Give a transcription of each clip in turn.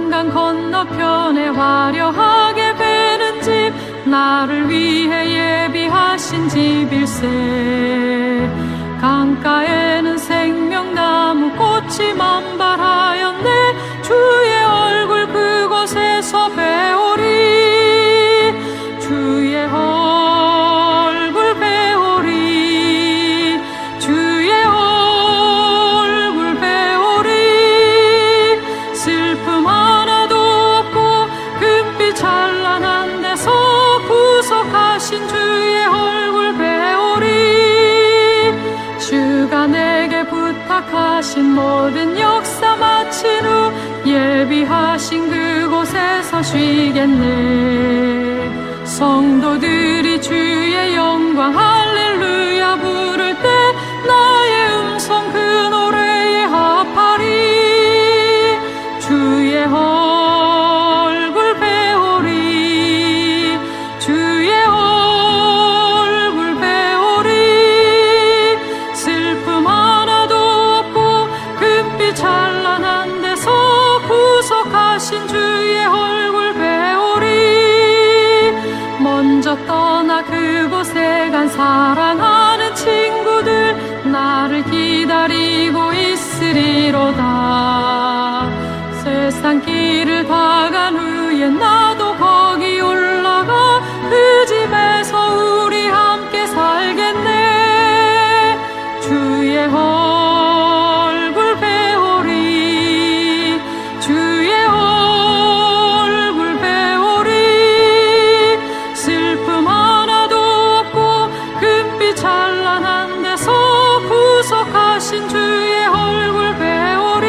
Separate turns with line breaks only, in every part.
요단강 건너편에 화려하게 베는 집, 나를 위해 예비하신 집일세. 강가에는 생명나무 꽃이 만발하였네. 주의 얼굴 그곳에서 배우리. 주의 얼굴 배우리. 주의 얼굴 배우리. 슬픔 하나도 없고 금빛 찬란한 데서 구속하신 주의 얼굴 배우리. 주가 내게 부탁하신 모든 역사 마친 후 예비하신 그곳에서 쉬겠네. 성도들이 주의 영광 할렐루야 부를 때 나의 음성 그 노래에 합하리. 주의 얼굴 배우리. 주의 얼굴 배우리. 슬픔 하나도 없고 금빛 찬란한 데서 구속하신 주의 얼굴 배우리. 먼저 떠나 그곳에 간 사랑하는 친구들 나를 기다리고 있으리로다. 세상 길을 다 간 후에 나도 거기 올라가 그 집에서 우리 함께 살겠네. 주의 얼굴 배우리. 주의 얼굴 배우리. 슬픔 하나도 없고 금빛 찬란한 데서 구속하신 주의 얼굴 배우리.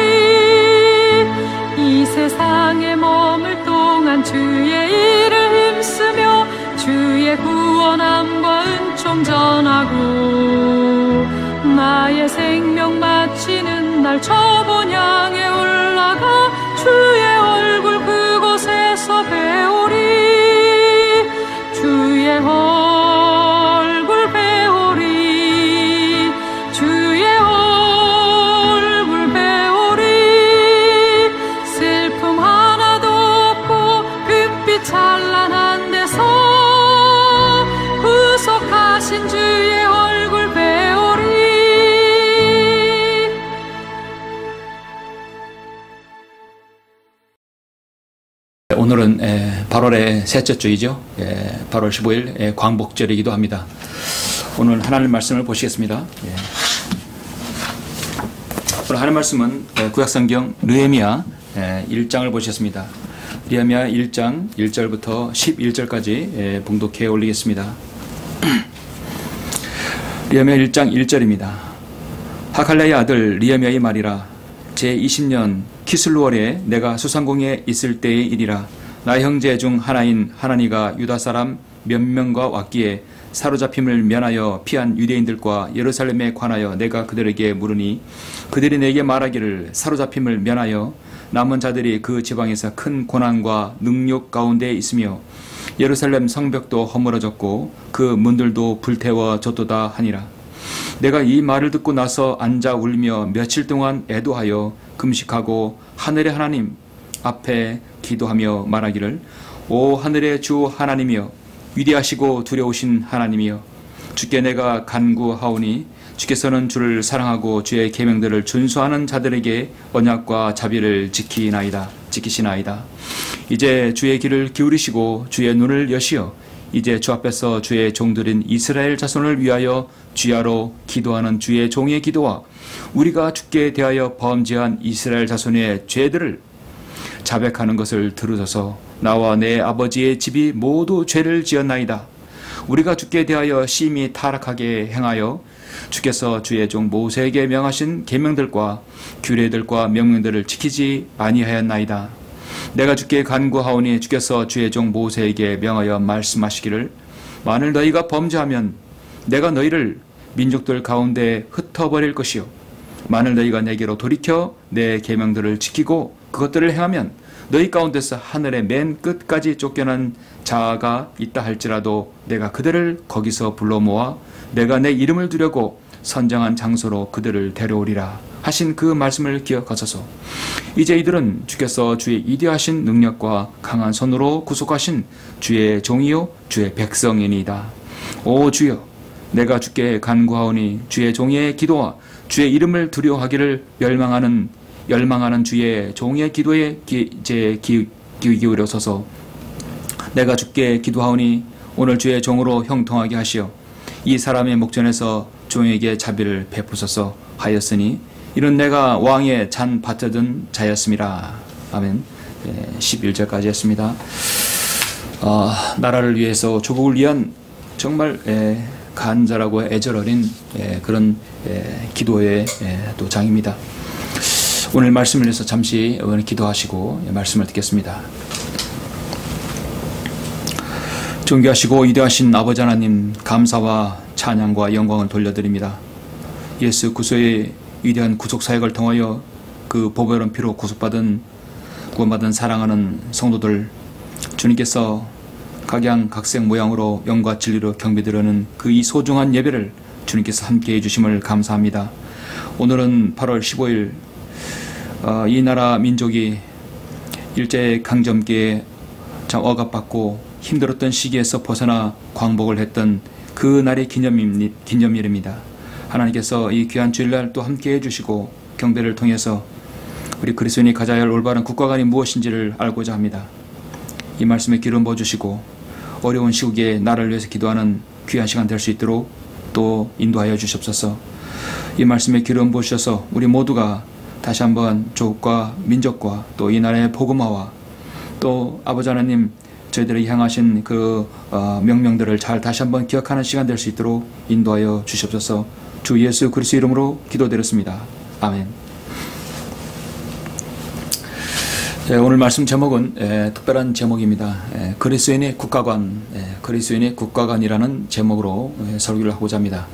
이 세상에 머물 동안 주의 일을 힘쓰며 주의 구원함과 은총 전하고 나의 생명 마치는 날 저 본향에 올라가 주의 얼굴 그곳에서 배우리. 주의 얼굴 배우리. 주의 얼굴 배우리. 슬픔 하나도 없고 금빛 찬란한 데서 구속하신 주의 얼굴 배우리.
오늘은 8월의 셋째 주이죠. 8월 15일 광복절이기도 합니다. 오늘 하나님 말씀을 보시겠습니다. 오늘 하나님 말씀은 구약성경 느헤미야 1장을 보시겠습니다. 느헤미야 1장 1절부터 11절까지 봉독해 올리겠습니다. 느헤미야 1장 1절입니다. 하칼레의 아들 느헤미야의 말이라. 제20년 키슬루월에 내가 수상궁에 있을 때의 일이라. 나의 형제 중 하나인 하나니가 유다 사람 몇 명과 왔기에 사로잡힘을 면하여 피한 유대인들과 예루살렘에 관하여 내가 그들에게 물으니 그들이 내게 말하기를 사로잡힘을 면하여 남은 자들이 그 지방에서 큰 고난과 능욕 가운데 있으며 예루살렘 성벽도 허물어졌고 그 문들도 불태워졌도다 하니라. 내가 이 말을 듣고 나서 앉아 울며 며칠 동안 애도하여 금식하고 하늘의 하나님 앞에 기도하며 말하기를 오 하늘의 주 하나님이여 위대하시고 두려우신 하나님이여 주께 내가 간구하오니 주께서는 주를 사랑하고 주의 계명들을 준수하는 자들에게 언약과 자비를 지키시나이다. 이제 주의 귀를 기울이시고 주의 눈을 여시어 이제 주 앞에서 주의 종들인 이스라엘 자손을 위하여 주야로 기도하는 주의 종의 기도와 우리가 주께 대하여 범죄한 이스라엘 자손의 죄들을 자백하는 것을 들으소서. 나와 내 아버지의 집이 모두 죄를 지었나이다. 우리가 주께 대하여 심히 타락하게 행하여 주께서 주의 종 모세에게 명하신 계명들과 규례들과 명령들을 지키지 아니하였나이다. 내가 주께 간구하오니 주께서 주의 종 모세에게 명하여 말씀하시기를 만일 너희가 범죄하면 내가 너희를 민족들 가운데 흩어버릴 것이요 만일 너희가 내게로 돌이켜 내 계명들을 지키고 그것들을 행하면 너희 가운데서 하늘의 맨 끝까지 쫓겨난 자가 있다 할지라도 내가 그들을 거기서 불러 모아 내가 내 이름을 두려고 선정한 장소로 그들을 데려오리라. 하신 그 말씀을 기억하소서. 이제 이들은 주께서 주의 이대하신 능력과 강한 손으로 구속하신 주의 종이요 주의 백성이니이다. 오 주여, 내가 주께 간구하오니 주의 종의 기도와 주의 이름을 두려워하기를 열망하는 주의 종의 기도에 귀 기울여서서 내가 주께 기도하오니 오늘 주의 종으로 형통하게 하시어 이 사람의 목전에서 종에게 자비를 베푸소서 하였으니 이는 내가 왕의 잔 받쳐든 자였음이라. 아멘. 11절까지 했습니다. 나라를 위해서, 조국을 위한 정말 간절하고 애절 어린 그런 기도의 또 장입니다. 오늘 말씀을 위해서 잠시 기도하시고 말씀을 듣겠습니다. 존귀하시고 위대하신 아버지 하나님, 감사와 찬양과 영광을 돌려드립니다. 예수 그리스도의 위대한 구속사역을 통하여 그 보배로운 피로 구원받은 사랑하는 성도들, 주님께서 각양 각색 모양으로 영과 진리로 경배드리는 그 이 소중한 예배를 주님께서 함께해 주심을 감사합니다. 오늘은 8월 15일 이 나라 민족이 일제강점기에 억압받고 힘들었던 시기에서 벗어나 광복을 했던 그 날의 기념일입니다. 하나님께서 이 귀한 주일날 또 함께 해주시고 경배를 통해서 우리 그리스도인이 가져야 할 올바른 국가관이 무엇인지를 알고자 합니다. 이 말씀에 기름 부어주시고 어려운 시국에 나를 위해서 기도하는 귀한 시간 될 수 있도록 또 인도하여 주시옵소서. 이 말씀에 기름 부으셔서 우리 모두가 다시 한번 조국과 민족과 또 이 나라의 복음화와 또 아버지 하나님 저희들이 향하신 그 명령들을 잘 다시 한번 기억하는 시간 될 수 있도록 인도하여 주시옵소서. 주 예수 그리스도 이름으로 기도드렸습니다. 아멘. 오늘 말씀 제목은 특별한 제목입니다. 그리스도인의 국가관, 그리스도인의 국가관이라는 제목으로 설교를 하고자 합니다.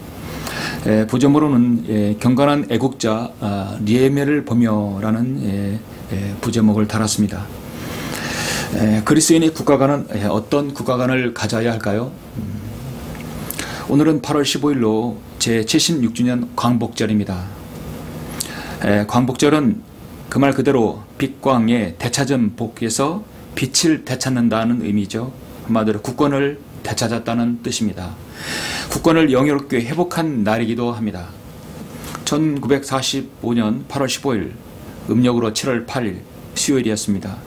부제목으로는 경건한 애국자 니에미아를 보며라는 부제목을 달았습니다. 그리스도인의 국가관은 어떤 국가관을 가져야 할까요? 오늘은 8월 15일로 제76주년 광복절입니다. 광복절은 그 말 그대로 빛광에 되찾은 복에서 빛을 되찾는다는 의미죠. 한마디로 국권을 되찾았다는 뜻입니다. 국권을 영예롭게 회복한 날이기도 합니다. 1945년 8월 15일 음력으로 7월 8일 수요일이었습니다.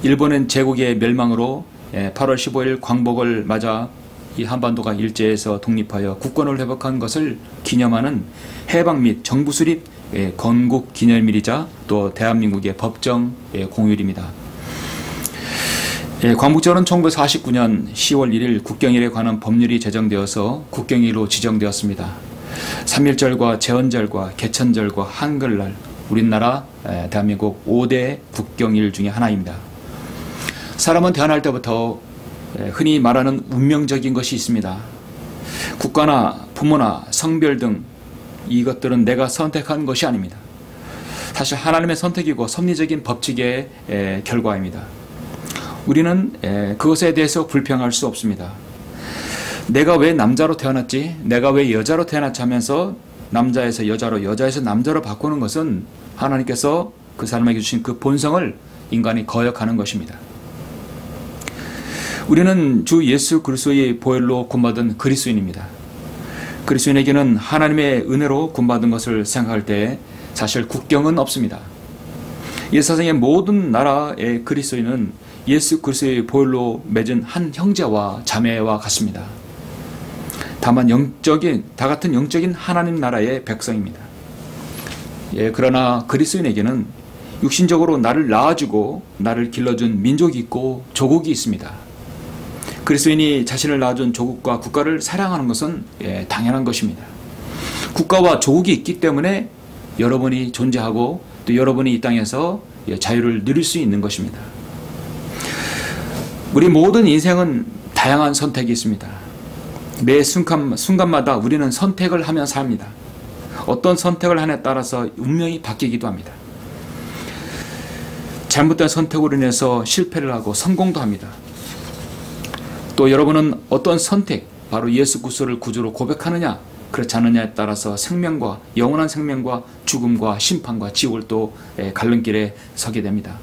일본은 제국의 멸망으로 8월 15일 광복을 맞아 이 한반도가 일제에서 독립하여 국권을 회복한 것을 기념하는 해방 및 정부 수립 건국 기념일이자 또 대한민국의 법정 공휴일입니다. 광복절은 1949년 10월 1일 국경일에 관한 법률이 제정되어서 국경일로 지정되었습니다. 3.1절과 제헌절과 개천절과 한글날, 우리나라 대한민국 5대 국경일 중에 하나입니다. 사람은 태어날 때부터 흔히 말하는 운명적인 것이 있습니다. 국가나 부모나 성별 등 이것들은 내가 선택한 것이 아닙니다. 사실 하나님의 선택이고 섭리적인 법칙의 결과입니다. 우리는 그것에 대해서 불평할 수 없습니다. 내가 왜 남자로 태어났지? 내가 왜 여자로 태어났지? 하면서 남자에서 여자로, 여자에서 남자로 바꾸는 것은 하나님께서 그 사람에게 주신 그 본성을 인간이 거역하는 것입니다. 우리는 주 예수 그리스도의 보혈로 구원받은 그리스도인입니다. 그리스도인에게는 하나님의 은혜로 구원받은 것을 생각할 때 사실 국경은 없습니다. 이 세상의 모든 나라의 그리스도인은 예수 그리스도의 보혈로 맺은 한 형제와 자매와 같습니다. 다만 다 같은 영적인 하나님 나라의 백성입니다. 그러나 그리스도인에게는 육신적으로 나를 낳아주고 나를 길러준 민족이 있고 조국이 있습니다. 그리스도인이 자신을 낳아준 조국과 국가를 사랑하는 것은 당연한 것입니다. 국가와 조국이 있기 때문에 여러분이 존재하고 또 여러분이 이 땅에서 자유를 누릴 수 있는 것입니다. 우리 모든 인생은 다양한 선택이 있습니다. 매 순간마다 우리는 선택을 하며 삽니다. 어떤 선택을 하냐에 따라서 운명이 바뀌기도 합니다. 잘못된 선택으로 인해서 실패를 하고 성공도 합니다. 또 여러분은 어떤 선택, 바로 예수 그리스도를 구주로 고백하느냐, 그렇지 않느냐에 따라서 생명과 영원한 생명과 죽음과 심판과 지옥을 또 갈림길에 서게 됩니다.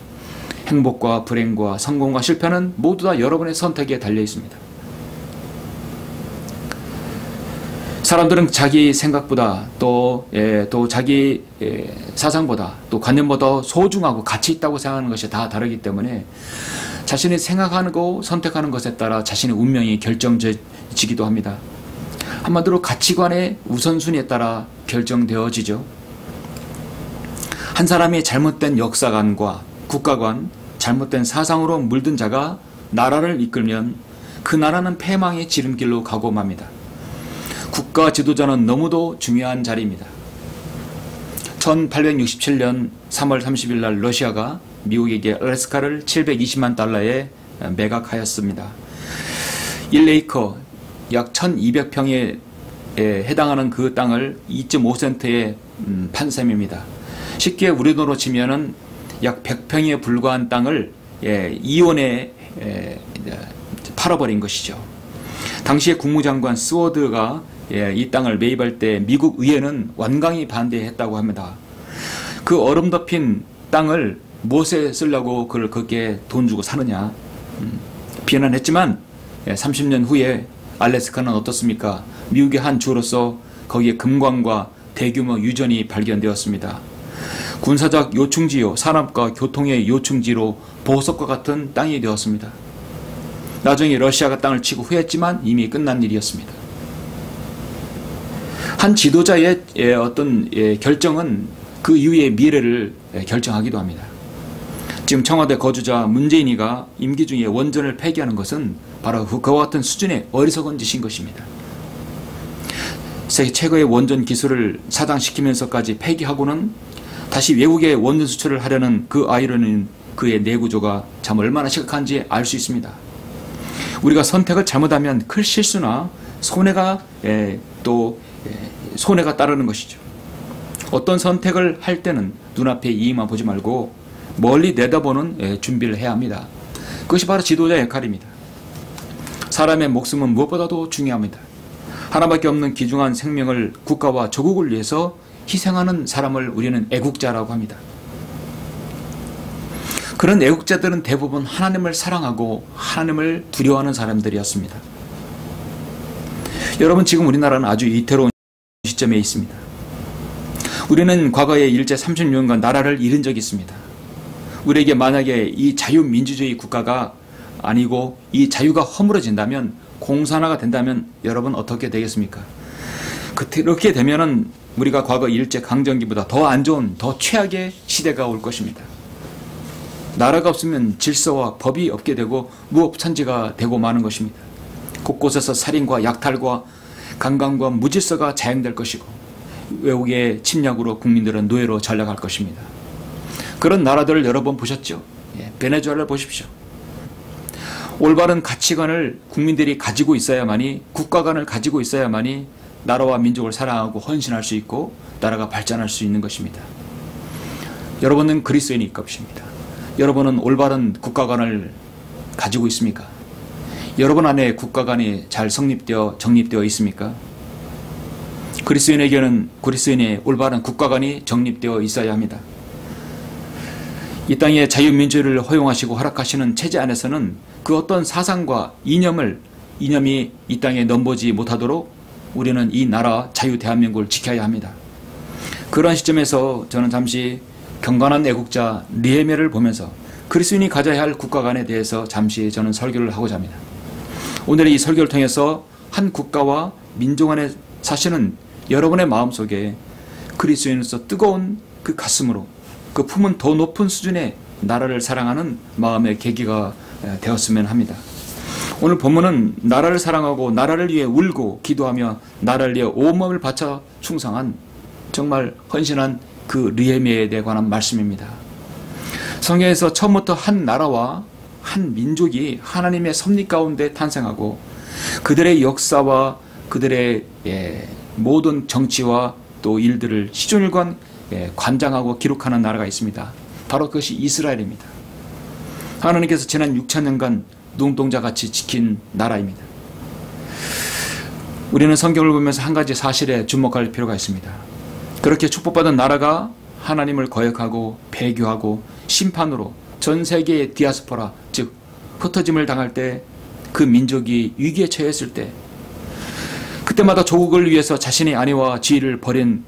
행복과 불행과 성공과 실패는 모두 다 여러분의 선택에 달려 있습니다. 사람들은 자기 생각보다 또 자기 사상보다 또 관념보다 소중하고 가치 있다고 생각하는 것이 다 다르기 때문에 자신이 생각하고 선택하는 것에 따라 자신의 운명이 결정지기도 합니다. 한마디로 가치관의 우선순위에 따라 결정되어지죠. 한 사람이 잘못된 역사관과 국가관, 잘못된 사상으로 물든 자가 나라를 이끌면 그 나라는 패망의 지름길로 가고 맙니다. 국가 지도자는 너무도 중요한 자리입니다. 1867년 3월 30일 날 러시아가 미국에게 알래스카를 720만 달러에 매각하였습니다. 1에이커 약 1200평에 해당하는 그 땅을 2.5센트에 판 셈입니다. 쉽게 우리 돈으로 치면은 약 100평에 불과한 땅을 2원에 팔아버린 것이죠. 당시에 국무장관 스워드가 이 땅을 매입할 때 미국 의회는 완강히 반대했다고 합니다. 그 얼음 덮인 땅을 무엇에 쓰려고 그걸 그렇게 돈 주고 사느냐 비난했지만 30년 후에 알래스카는 어떻습니까? 미국의 한 주로서 거기에 금광과 대규모 유전이 발견되었습니다. 군사적 요충지요, 산업과 교통의 요충지로 보석과 같은 땅이 되었습니다. 나중에 러시아가 땅을 치고 후회했지만 이미 끝난 일이었습니다. 한 지도자의 어떤 결정은 그 이후의 미래를 결정하기도 합니다. 지금 청와대 거주자 문재인이가 임기 중에 원전을 폐기하는 것은 바로 그와 같은 수준의 어리석은 짓인 것입니다. 세계 최고의 원전 기술을 사장시키면서까지 폐기하고는 다시 외국에 원전 수출을 하려는 그 아이러니는 그의 내구조가 참 얼마나 심각한지 알 수 있습니다. 우리가 선택을 잘못하면 큰 실수나 손해가 손해가 따르는 것이죠. 어떤 선택을 할 때는 눈앞의 이익만 보지 말고 멀리 내다보는 준비를 해야 합니다. 그것이 바로 지도자의 역할입니다. 사람의 목숨은 무엇보다도 중요합니다. 하나밖에 없는 귀중한 생명을 국가와 조국을 위해서 희생하는 사람을 우리는 애국자라고 합니다. 그런 애국자들은 대부분 하나님을 사랑하고 하나님을 두려워하는 사람들이었습니다. 여러분, 지금 우리나라는 아주 위태로운 시점에 있습니다. 우리는 과거에 일제 36년간 나라를 잃은 적이 있습니다. 우리에게 만약에 이 자유민주주의 국가가 아니고 이 자유가 허물어진다면, 공산화가 된다면 여러분 어떻게 되겠습니까? 그렇게 되면은 우리가 과거 일제 강점기보다 더 안 좋은, 더 최악의 시대가 올 것입니다. 나라가 없으면 질서와 법이 없게 되고 무법천지가 되고 마는 것입니다. 곳곳에서 살인과 약탈과 강간과 무질서가 자행될 것이고 외국의 침략으로 국민들은 노예로 전락할 것입니다. 그런 나라들을 여러 번 보셨죠? 베네수엘라를 보십시오. 올바른 가치관을 국민들이 가지고 있어야만이, 국가관을 가지고 있어야만이 나라와 민족을 사랑하고 헌신할 수 있고 나라가 발전할 수 있는 것입니다. 여러분은 그리스도인일 것입니다. 여러분은 올바른 국가관을 가지고 있습니까? 여러분 안에 국가관이 잘 정립되어 있습니까? 그리스도인에게는 그리스도인의 올바른 국가관이 정립되어 있어야 합니다. 이 땅에 자유민주를 허용하시고 허락하시는 체제 안에서는 그 어떤 사상과 이념이 이 땅에 넘보지 못하도록 우리는 이 나라 자유 대한민국을 지켜야 합니다. 그런 시점에서 저는 잠시 경건한 애국자 느헤미야를 보면서 그리스도인이 가져야 할 국가관에 대해서 잠시 저는 설교를 하고자 합니다. 오늘의 이 설교를 통해서 한 국가와 민족 안에 사시는 여러분의 마음속에 그리스도인으로서 뜨거운 그 가슴으로 그 품은 더 높은 수준의 나라를 사랑하는 마음의 계기가 되었으면 합니다. 오늘 본문은 나라를 사랑하고 나라를 위해 울고 기도하며 나라를 위해 온몸을 바쳐 충성한 정말 헌신한 그 느헤미야에 관한 말씀입니다. 성경에서 처음부터 한 나라와 한 민족이 하나님의 섭리 가운데 탄생하고 그들의 역사와 그들의 모든 정치와 또 일들을 시종일관 관장하고 기록하는 나라가 있습니다. 바로 그것이 이스라엘입니다. 하나님께서 지난 6,000년간 눈동자같이 지킨 나라입니다. 우리는 성경을 보면서 한 가지 사실에 주목할 필요가 있습니다. 그렇게 축복받은 나라가 하나님을 거역하고 배교하고 심판으로 전 세계의 디아스포라, 즉 흩어짐을 당할 때, 그 민족이 위기에 처했을 때, 그때마다 조국을 위해서 자신의 아내와 지위를 버린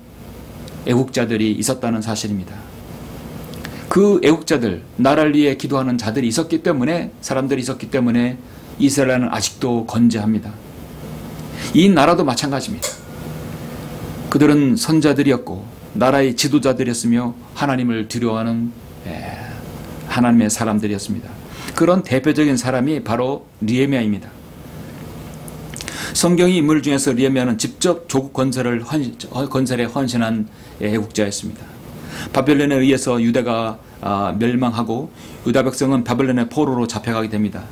애국자들이 있었다는 사실입니다. 그 애국자들, 나라를 위해 기도하는 자들이 있었기 때문에, 사람들이 있었기 때문에 이스라엘은 아직도 건재합니다. 이 나라도 마찬가지입니다. 그들은 선자들이었고 나라의 지도자들이었으며 하나님을 두려워하는 하나님의 사람들이었습니다. 그런 대표적인 사람이 바로 느헤미야입니다. 성경의 인물 중에서 느헤미야는 직접 조국 건설에 헌신한 애국자였습니다. 바벨론에 의해서 유다가 멸망하고 유다 백성은 바벨론의 포로로 잡혀가게 됩니다.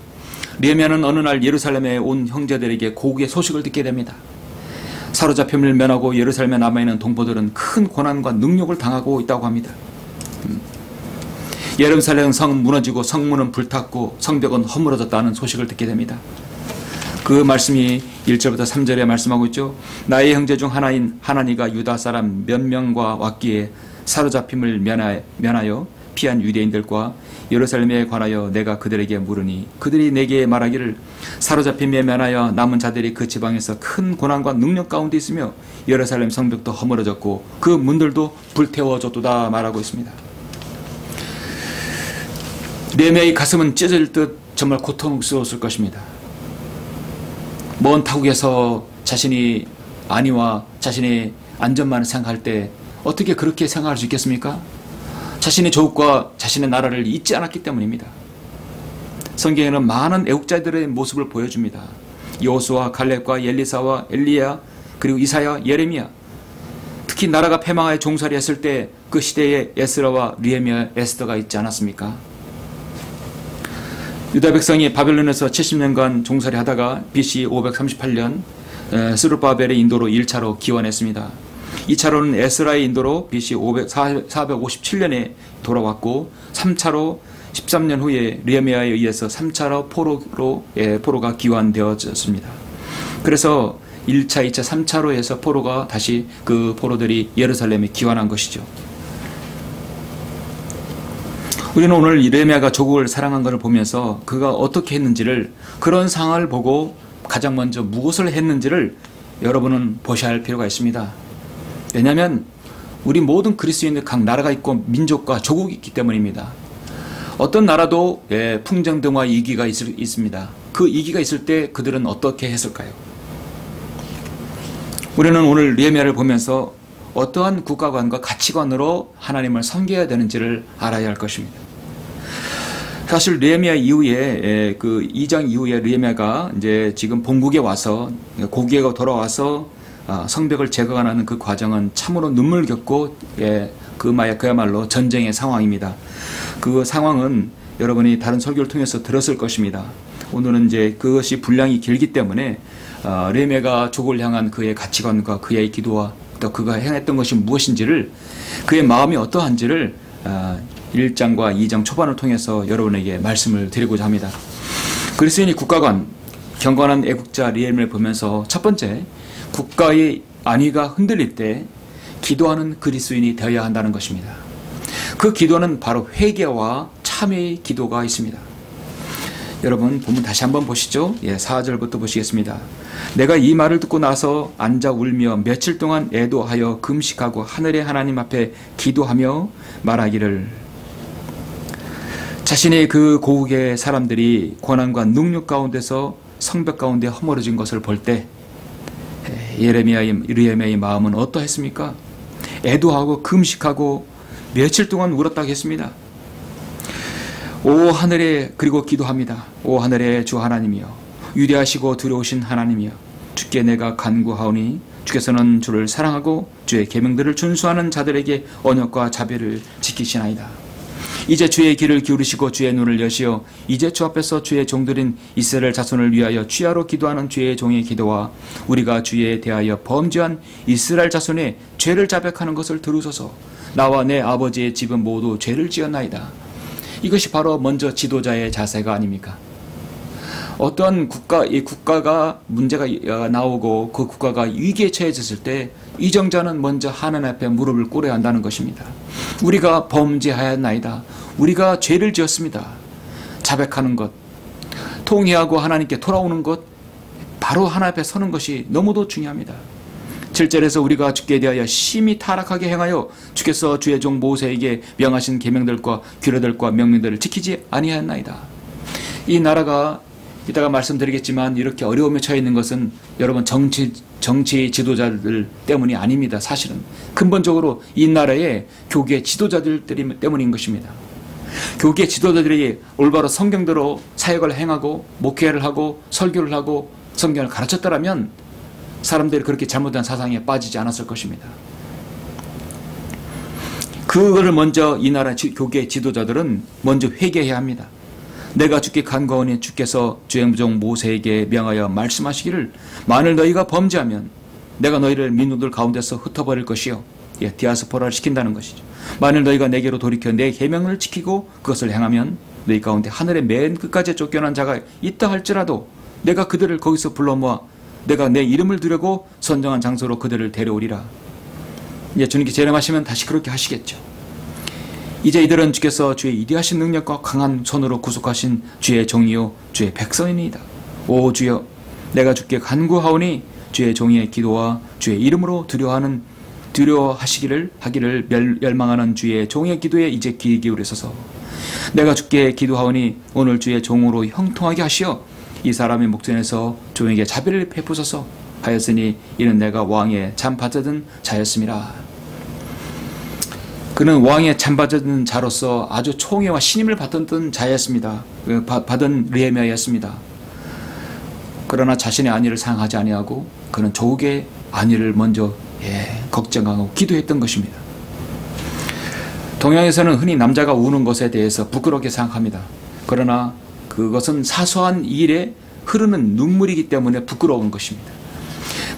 느헤미야는 어느 날 예루살렘에 온 형제들에게 고국의 소식을 듣게 됩니다. 사로잡힘을 면하고 예루살렘에 남아있는 동포들은 큰 고난과 능욕을 당하고 있다고 합니다. 예루살렘 성은 무너지고 성문은 불탔고 성벽은 허물어졌다는 소식을 듣게 됩니다. 그 말씀이 1절부터 3절에 말씀하고 있죠. 나의 형제 중 하나인 하나니가 유다 사람 몇 명과 왔기에 사로잡힘을 면하여 피한 유대인들과 예루살렘에 관하여 내가 그들에게 물으니 그들이 내게 말하기를 사로잡힘에 면하여 남은 자들이 그 지방에서 큰 고난과 능력 가운데 있으며 예루살렘 성벽도 허물어졌고 그 문들도 불태워졌도다 말하고 있습니다. 느헤미야의 가슴은 찢어질 듯 정말 고통스러웠을 것입니다. 먼 타국에서 자신이 아니와 자신의 안전만을 생각할 때 어떻게 그렇게 생각할 수 있겠습니까? 자신의 조국과 자신의 나라를 잊지 않았기 때문입니다. 성경에는 많은 애국자들의 모습을 보여줍니다. 여호수아, 갈렙과 엘리사와 엘리야, 그리고 이사야, 예레미야. 특히 나라가 패망하여 종살이 했을 때 그 시대에 에스라와 느헤미야, 에스더가 있지 않았습니까? 유다 백성이 바벨론에서 70년간 종살이 하다가 BC 538년 스룹바벨의 인도로 1차로 기원했습니다. 2차로는 에스라의 인도로 BC 457년에 돌아왔고 3차로 13년 후에 느헤미야에 의해서 3차로 포로가 기원되어졌습니다. 그래서 1차, 2차, 3차로 해서 포로가 다시 그 포로들이 예루살렘에 기원한 것이죠. 우리는 오늘 느헤미야가 조국을 사랑한 것을 보면서 그가 어떻게 했는지를, 그런 상황을 보고 가장 먼저 무엇을 했는지를 여러분은 보셔야 할 필요가 있습니다. 왜냐하면 우리 모든 그리스도인들 각 나라가 있고 민족과 조국이 있기 때문입니다. 어떤 나라도 풍정등화 이기가 있습니다. 그 이기가 있을 때 그들은 어떻게 했을까요? 우리는 오늘 느헤미야를 보면서 어떠한 국가관과 가치관으로 하나님을 섬겨야 되는지를 알아야 할 것입니다. 사실 느헤미야 이후에 그 2장 이후에 느헤미야가 이제 지금 본국에 와서 고국에 돌아와서 성벽을 재건하는 그 과정은 참으로 눈물겹고 그야말로 전쟁의 상황입니다. 그 상황은 여러분이 다른 설교를 통해서 들었을 것입니다. 오늘은 이제 그것이 분량이 길기 때문에 느헤미야가 조국을 향한 그의 가치관과 그의 기도와 또 그가 행했던 것이 무엇인지를, 그의 마음이 어떠한지를 1장과 2장 초반을 통해서 여러분에게 말씀을 드리고자 합니다. 그리스도인이 국가관, 경건한 애국자 느헤미야를 보면서 첫 번째, 국가의 안위가 흔들릴 때 기도하는 그리스도인이 되어야 한다는 것입니다. 그 기도는 바로 회개와 참회의 기도가 있습니다. 여러분 본문 다시 한번 보시죠. 4절부터 보시겠습니다. 내가 이 말을 듣고 나서 앉아 울며 며칠 동안 애도하여 금식하고 하늘의 하나님 앞에 기도하며 말하기를, 자신의 그 고국의 사람들이 고난과 능력 가운데서 성벽 가운데 허물어진 것을 볼 때 느헤미야의 마음은 어떠했습니까? 애도하고 금식하고 며칠 동안 울었다고 했습니다. 오 하늘에, 그리고 기도합니다. 오 하늘의 주 하나님이여, 위대하시고 두려우신 하나님이여, 주께 내가 간구하오니 주께서는 주를 사랑하고 주의 계명들을 준수하는 자들에게 언약과 자비를 지키시나이다. 이제 주의 귀를 기울이시고 주의 눈을 여시어 이제 주 앞에서 주의 종들인 이스라엘 자손을 위하여 취하로 기도하는 주의 종의 기도와 우리가 주에 대하여 범죄한 이스라엘 자손의 죄를 자백하는 것을 들으소서. 나와 내 아버지의 집은 모두 죄를 지었나이다. 이것이 바로 먼저 지도자의 자세가 아닙니까? 어떤 이 국가가 문제가 나오고 그 국가가 위기에 처해졌을 때 이정자는 먼저 하나님 앞에 무릎을 꿇어야 한다는 것입니다. 우리가 범죄하였나이다. 우리가 죄를 지었습니다. 자백하는 것, 통회하고 하나님께 돌아오는 것, 바로 하나님 앞에 서는 것이 너무도 중요합니다. 7절에서 우리가 주께 대하여 심히 타락하게 행하여 주께서 주의 종 모세에게 명하신 계명들과 규례들과 명령들을 지키지 아니하였나이다. 이 나라가 이따가 말씀드리겠지만 이렇게 어려움에 처해 있는 것은 여러분 정치 지도자들 때문이 아닙니다. 사실은 근본적으로 이 나라의 교계 지도자들 때문인 것입니다. 교계 지도자들이 올바로 성경대로 사역을 행하고 목회를 하고 설교를 하고 성경을 가르쳤더라면 사람들이 그렇게 잘못된 사상에 빠지지 않았을 것입니다. 그거를 먼저 이 나라 교계 지도자들은 먼저 회개해야 합니다. 내가 주께 간구하오니 주께서 주의 종 모세에게 명하여 말씀하시기를 만일 너희가 범죄하면 내가 너희를 민족들 가운데서 흩어버릴 것이요. 디아스포라를 시킨다는 것이죠. 만일 너희가 내게로 돌이켜 내 계명을 지키고 그것을 행하면 너희 가운데 하늘의 맨 끝까지 쫓겨난 자가 있다 할지라도 내가 그들을 거기서 불러 모아 내가 내 이름을 두려고 선정한 장소로 그들을 데려오리라. 이제 주님께 재림하시면 다시 그렇게 하시겠죠. 이제 이들은 주께서 주의 이대하신 능력과 강한 손으로 구속하신 주의 종이요 주의 백성이니이다. 오 주여, 내가 주께 간구하오니 주의 종의 기도와 주의 이름으로 두려워하시기를 하기를 열망하는 주의 종의 기도에 이제 귀 기울이소서. 내가 주께 기도하오니 오늘 주의 종으로 형통하게 하시어 이 사람의 목전에서 종에게 자비를 베푸소서 하였으니 이는 내가 왕의 잠받은 자였음이라. 그는 왕의 잠받은 자로서 아주 총애와 신임을 받던 자였습니다. 받은 느헤미야였습니다. 그러나 자신의 안위를 생각하지 아니하고 그는 조국의 안위를 먼저 걱정하고 기도했던 것입니다. 동양에서는 흔히 남자가 우는 것에 대해서 부끄럽게 생각합니다. 그러나 그것은 사소한 일에 흐르는 눈물이기 때문에 부끄러운 것입니다.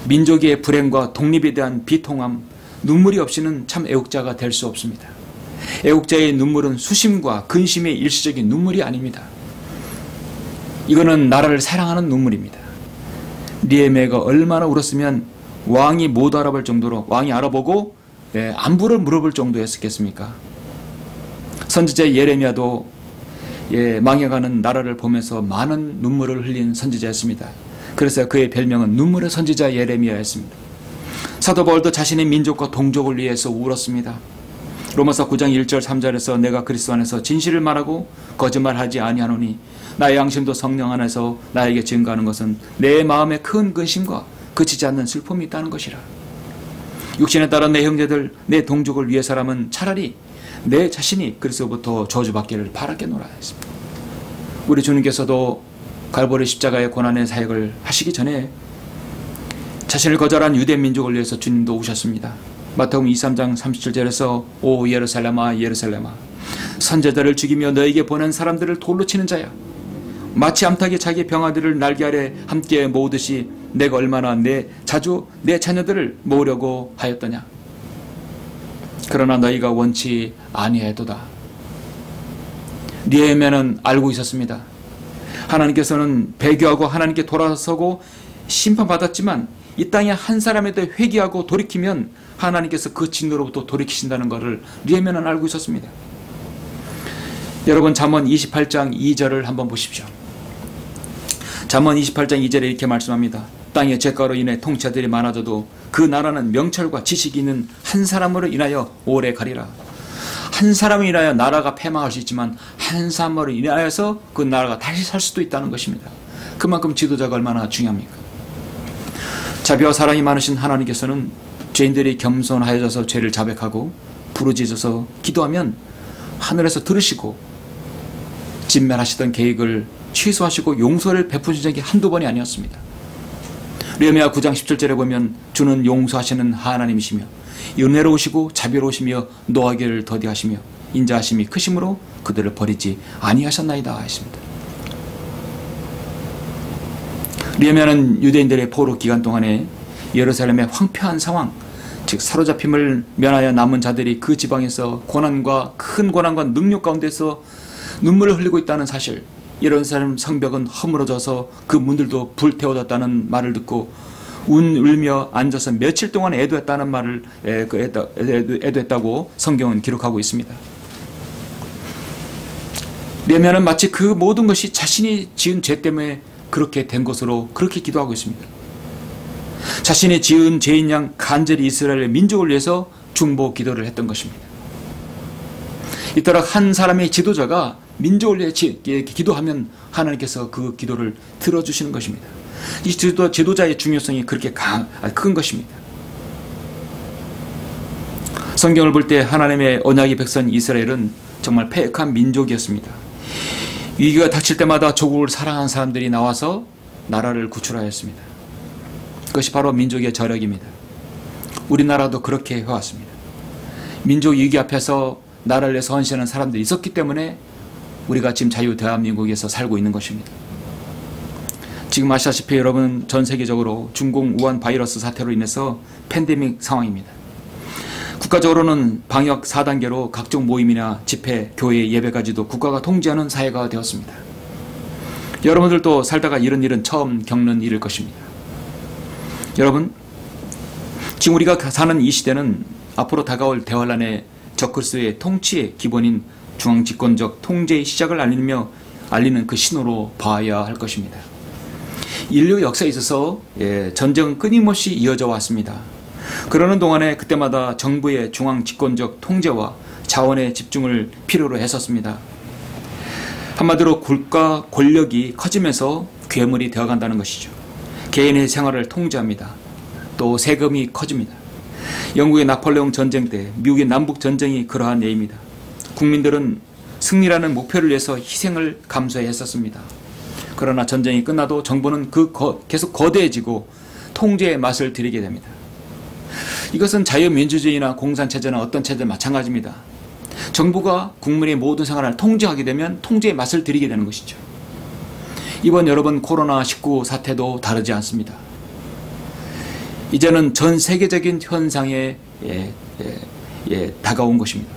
민족의 불행과 독립에 대한 비통함, 눈물이 없이는 참 애국자가 될 수 없습니다. 애국자의 눈물은 수심과 근심의 일시적인 눈물이 아닙니다. 이거는 나라를 사랑하는 눈물입니다. 느헤미야가 얼마나 울었으면 왕이 못 알아볼 정도로, 왕이 알아보고 안부를 물어볼 정도였겠습니까? 선지자 예레미야도 망해가는 나라를 보면서 많은 눈물을 흘린 선지자였습니다. 그래서 그의 별명은 눈물의 선지자 예레미야였습니다. 사도 바울도 자신의 민족과 동족을 위해서 울었습니다. 로마서 9장 1절 3절에서 내가 그리스도 안에서 진실을 말하고 거짓말하지 아니하노니 나의 양심도 성령 안에서 나에게 증거하는 것은 내 마음에 큰 근심과 그치지 않는 슬픔이 있다는 것이라. 육신에 따라 내 형제들, 내 동족을 위해서라면 차라리 내 자신이 그리스도부터 저주받기를 바라겠노라 했습니다. 우리 주님께서도 갈보리 십자가의 고난의 사역을 하시기 전에 자신을 거절한 유대 민족을 위해서 주님도 오셨습니다. 마태복음 23장 37절에서 오 예루살렘아 예루살렘아 선제자를 죽이며 너에게 보낸 사람들을 돌로 치는 자야, 마치 암탉이 자기 병아들을 날개 아래 함께 모으듯이 내가 얼마나 자주 내 자녀들을 모으려고 하였더냐. 그러나 너희가 원치 아니하도다. 느헤미야는 알고 있었습니다. 하나님께서는 배교하고 하나님께 돌아서고 심판받았지만 이 땅에 한 사람에 대해 회개하고 돌이키면 하나님께서 그 진노로부터 돌이키신다는 것을 느헤미야는 알고 있었습니다. 여러분 잠언 28장 2절을 한번 보십시오. 잠언 28장 2절에 이렇게 말씀합니다. 땅의 죄가로 인해 통치자들이 많아져도 그 나라는 명철과 지식이 있는 한 사람으로 인하여 오래 가리라. 한 사람으로 인하여 나라가 패망할 수 있지만 한 사람으로 인하여서 그 나라가 다시 살 수도 있다는 것입니다. 그만큼 지도자가 얼마나 중요합니까? 자비와 사랑이 많으신 하나님께서는 죄인들이 겸손하여져서 죄를 자백하고 부르짖어서 기도하면 하늘에서 들으시고 진멸하시던 계획을 취소하시고 용서를 베푸신 적이 한두 번이 아니었습니다. 느헤미야 9장 17절에 보면 주는 용서하시는 하나님이시며 은혜로우시고 자비로우시며 노하기를 더디하시며 인자하심이 크심으로 그들을 버리지 아니하셨나이다 했습니다. 느헤미야는 유대인들의 포로 기간 동안에 예루살렘의 황폐한 상황, 즉 사로잡힘을 면하여 남은 자들이 그 지방에서 큰 고난과 능력 가운데서 눈물을 흘리고 있다는 사실, 이런 사람 성벽은 허물어져서 그 문들도 불태워졌다는 말을 듣고 울며 앉아서 며칠 동안 애도했다는 말을 애도했다고 성경은 기록하고 있습니다. 느헤미야는 마치 그 모든 것이 자신이 지은 죄 때문에 그렇게 된 것으로 그렇게 기도하고 있습니다. 자신이 지은 죄인 양 간절히 이스라엘 민족을 위해서 중보 기도를 했던 것입니다. 이토록 한 사람의 지도자가 민족을 위해 기도하면 하나님께서 그 기도를 들어주시는 것입니다. 이 지도자의 중요성이 그렇게 큰 것입니다. 성경을 볼 때 하나님의 언약의 백성 이스라엘은 정말 패역한 민족이었습니다. 위기가 닥칠 때마다 조국을 사랑하는 사람들이 나와서 나라를 구출하였습니다. 그것이 바로 민족의 저력입니다. 우리나라도 그렇게 해왔습니다. 민족 위기 앞에서 나라를 위해서 헌신하는 사람들이 있었기 때문에 우리가 지금 자유 대한민국에서 살고 있는 것입니다. 지금 아시다시피 여러분 전 세계적으로 중공 우한 바이러스 사태로 인해서 팬데믹 상황입니다. 국가적으로는 방역 4단계로 각종 모임이나 집회, 교회, 예배까지도 국가가 통제하는 사회가 되었습니다. 여러분들도 살다가 이런 일은 처음 겪는 일일 것입니다. 여러분, 지금 우리가 사는 이 시대는 앞으로 다가올 대환란의 적그리스도의 통치의 기본인 중앙집권적 통제의 시작을 알리는 그 신호로 봐야 할 것입니다. 인류 역사에 있어서 전쟁은 끊임없이 이어져 왔습니다. 그러는 동안에 그때마다 정부의 중앙집권적 통제와 자원의 집중을 필요로 했었습니다. 한마디로 국가 권력이 커지면서 괴물이 되어간다는 것이죠. 개인의 생활을 통제합니다. 또 세금이 커집니다. 영국의 나폴레옹 전쟁 때 미국의 남북전쟁이 그러한 예입니다. 국민들은 승리라는 목표를 위해서 희생을 감수해 했었습니다. 그러나 전쟁이 끝나도 정부는 계속 거대해지고 통제의 맛을 들이게 됩니다. 이것은 자유민주주의나 공산체제나 어떤 체제나 마찬가지입니다. 정부가 국민의 모든 생활을 통제하게 되면 통제의 맛을 들이게 되는 것이죠. 이번 여러분 코로나19 사태도 다르지 않습니다. 이제는 전 세계적인 현상에 다가온 것입니다.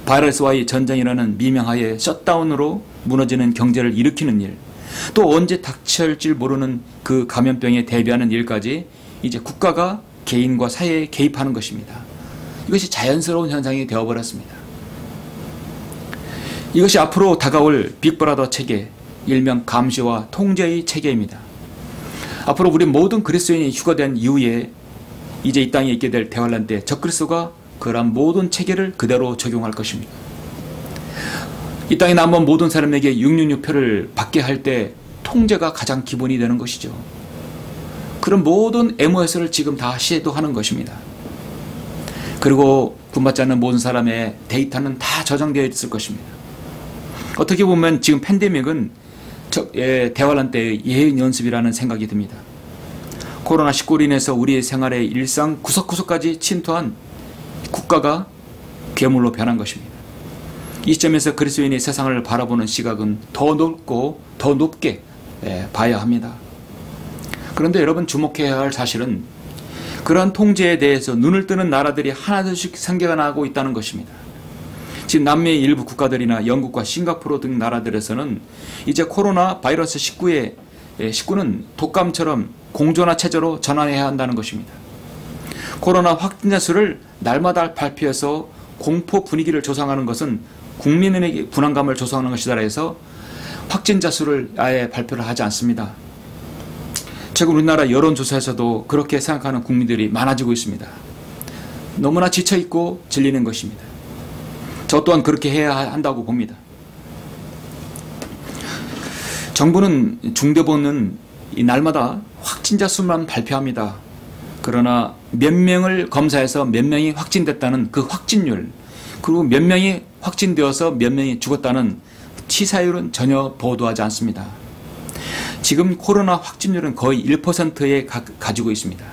바이러스와의 전쟁이라는 미명하에 셧다운으로 무너지는 경제를 일으키는 일, 또 언제 닥칠지 모르는 그 감염병에 대비하는 일까지 이제 국가가 개인과 사회에 개입하는 것입니다. 이것이 자연스러운 현상이 되어버렸습니다. 이것이 앞으로 다가올 빅브라더 체계, 일명 감시와 통제의 체계입니다. 앞으로 우리 모든 그리스도인이 휴거된 이후에 이제 이 땅에 있게 될 대환란 때 적그리스도가 그러한 모든 체계를 그대로 적용할 것입니다. 이 땅에 남은 모든 사람에게 666표를 받게 할 때 통제가 가장 기본이 되는 것이죠. 그런 모든 MOS를 지금 다 시도하는 것입니다. 그리고 구원받지 않는 모든 사람의 데이터는 다 저장되어 있을 것입니다. 어떻게 보면 지금 팬데믹은 대환란 때의 예행 연습이라는 생각이 듭니다. 코로나19로 인해서 우리의 생활의 일상 구석구석까지 침투한 국가가 괴물로 변한 것입니다. 이 시점에서 그리스도인이 세상을 바라보는 시각은 더 넓고 더 높게 봐야 합니다. 그런데 여러분 주목해야 할 사실은 그러한 통제에 대해서 눈을 뜨는 나라들이 하나둘씩 생겨나고 있다는 것입니다. 지금 남미의 일부 국가들이나 영국과 싱가포르 등 나라들에서는 이제 코로나 바이러스 19는 독감처럼 공존화 체제로 전환해야 한다는 것입니다. 코로나 확진자 수를 날마다 발표해서 공포 분위기를 조성하는 것은 국민에게 불안감을 조성하는 것이다 해서 확진자 수를 아예 발표를 하지 않습니다. 최근 우리나라 여론조사에서도 그렇게 생각하는 국민들이 많아지고 있습니다. 너무나 지쳐있고 질리는 것입니다. 저 또한 그렇게 해야 한다고 봅니다. 정부는 중대본은 이 날마다 확진자 수만 발표합니다. 그러나 몇 명을 검사해서 몇 명이 확진됐다는 그 확진율, 그리고 몇 명이 확진되어서 몇 명이 죽었다는 치사율은 전혀 보도하지 않습니다. 지금 코로나 확진율은 거의 1%에 가지고 있습니다.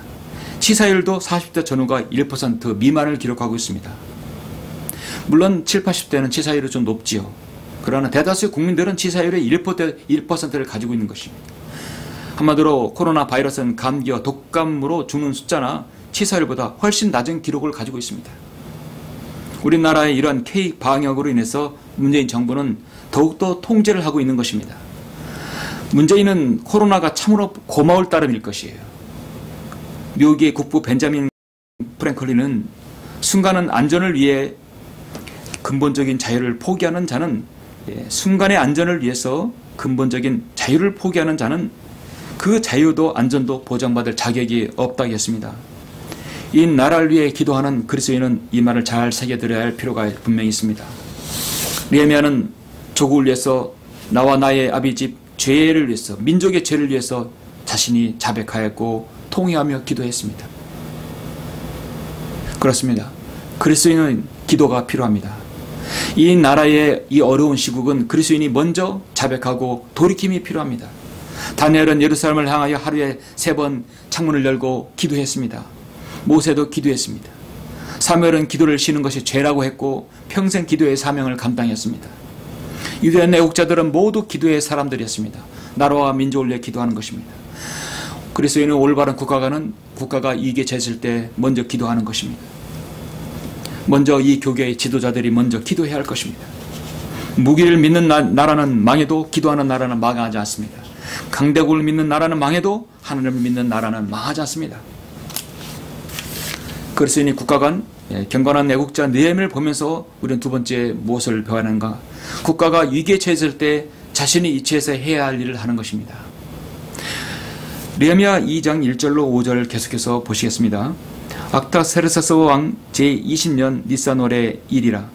치사율도 40대 전후가 1% 미만을 기록하고 있습니다. 물론 7, 80대는 치사율이 좀 높지요. 그러나 대다수의 국민들은 치사율의 1%를 가지고 있는 것입니다. 한마디로 코로나 바이러스는 감기와 독감으로 죽는 숫자나 치사율보다 훨씬 낮은 기록을 가지고 있습니다. 우리나라의 이러한 K 방역으로 인해서 문재인 정부는 더욱더 통제를 하고 있는 것입니다. 문재인은 코로나가 참으로 고마울 따름일 것이에요. 미국의 국부 벤자민 프랭클린은 순간은 안전을 위해 근본적인 자유를 포기하는 자는 순간의 안전을 위해서 근본적인 자유를 포기하는 자는 그 자유도 안전도 보장받을 자격이 없다고 했습니다. 이 나라를 위해 기도하는 그리스도인은 이 말을 잘 새겨들어야 할 필요가 분명히 있습니다. 느헤미야는 조국을 위해서 나와 나의 아비 집 죄를 위해서 민족의 죄를 위해서 자신이 자백하였고 통회하며 기도했습니다. 그렇습니다. 그리스도인은 기도가 필요합니다. 이 나라의 이 어려운 시국은 그리스도인이 먼저 자백하고 돌이킴이 필요합니다. 다니엘은 예루살렘을 향하여 하루에 3번 창문을 열고 기도했습니다. 모세도 기도했습니다. 사무엘은 기도를 쉬는 것이 죄라고 했고 평생 기도의 사명을 감당했습니다. 유대인 애국자들은 모두 기도의 사람들이었습니다. 나라와 민족을 위해 기도하는 것입니다. 그리스도인은 올바른 국가가 이익에 처했을 때 먼저 기도하는 것입니다. 먼저 이 교계의 지도자들이 먼저 기도해야 할 것입니다. 무기를 믿는 나라는 망해도 기도하는 나라는 망하지 않습니다. 강대국을 믿는 나라는 망해도 하나님을 믿는 나라는 망하지 않습니다. 그리스도인이 국가 간 경건한 애국자 느헤미야를 보면서 우리는 두 번째 무엇을 배워야 하는가? 국가가 위기에 처했을 때 자신이 이치해서 해야 할 일을 하는 것입니다. 느헤미야 2장 1절로 5절 계속해서 보시겠습니다. 악타세르세스 왕 제20년 니산월의 일이라.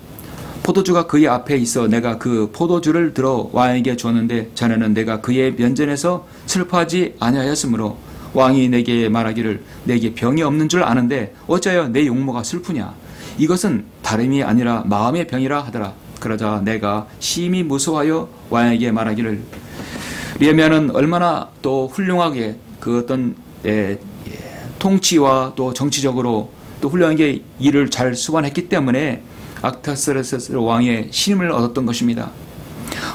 포도주가 그의 앞에 있어 내가 그 포도주를 들어 왕에게 주었는데 자네는 내가 그의 면전에서 슬퍼하지 아니하였으므로 왕이 내게 말하기를 내게 병이 없는 줄 아는데 어찌하여 내 용모가 슬프냐. 이것은 다름이 아니라 마음의 병이라 하더라. 그러자 내가 심히 무서워하여 왕에게 말하기를. 느헤미야는 얼마나 또 훌륭하게 그 어떤 통치와 또 정치적으로 또 훌륭하게 일을 잘 수반했기 때문에 악타세르세스 왕의 신임을 얻었던 것입니다.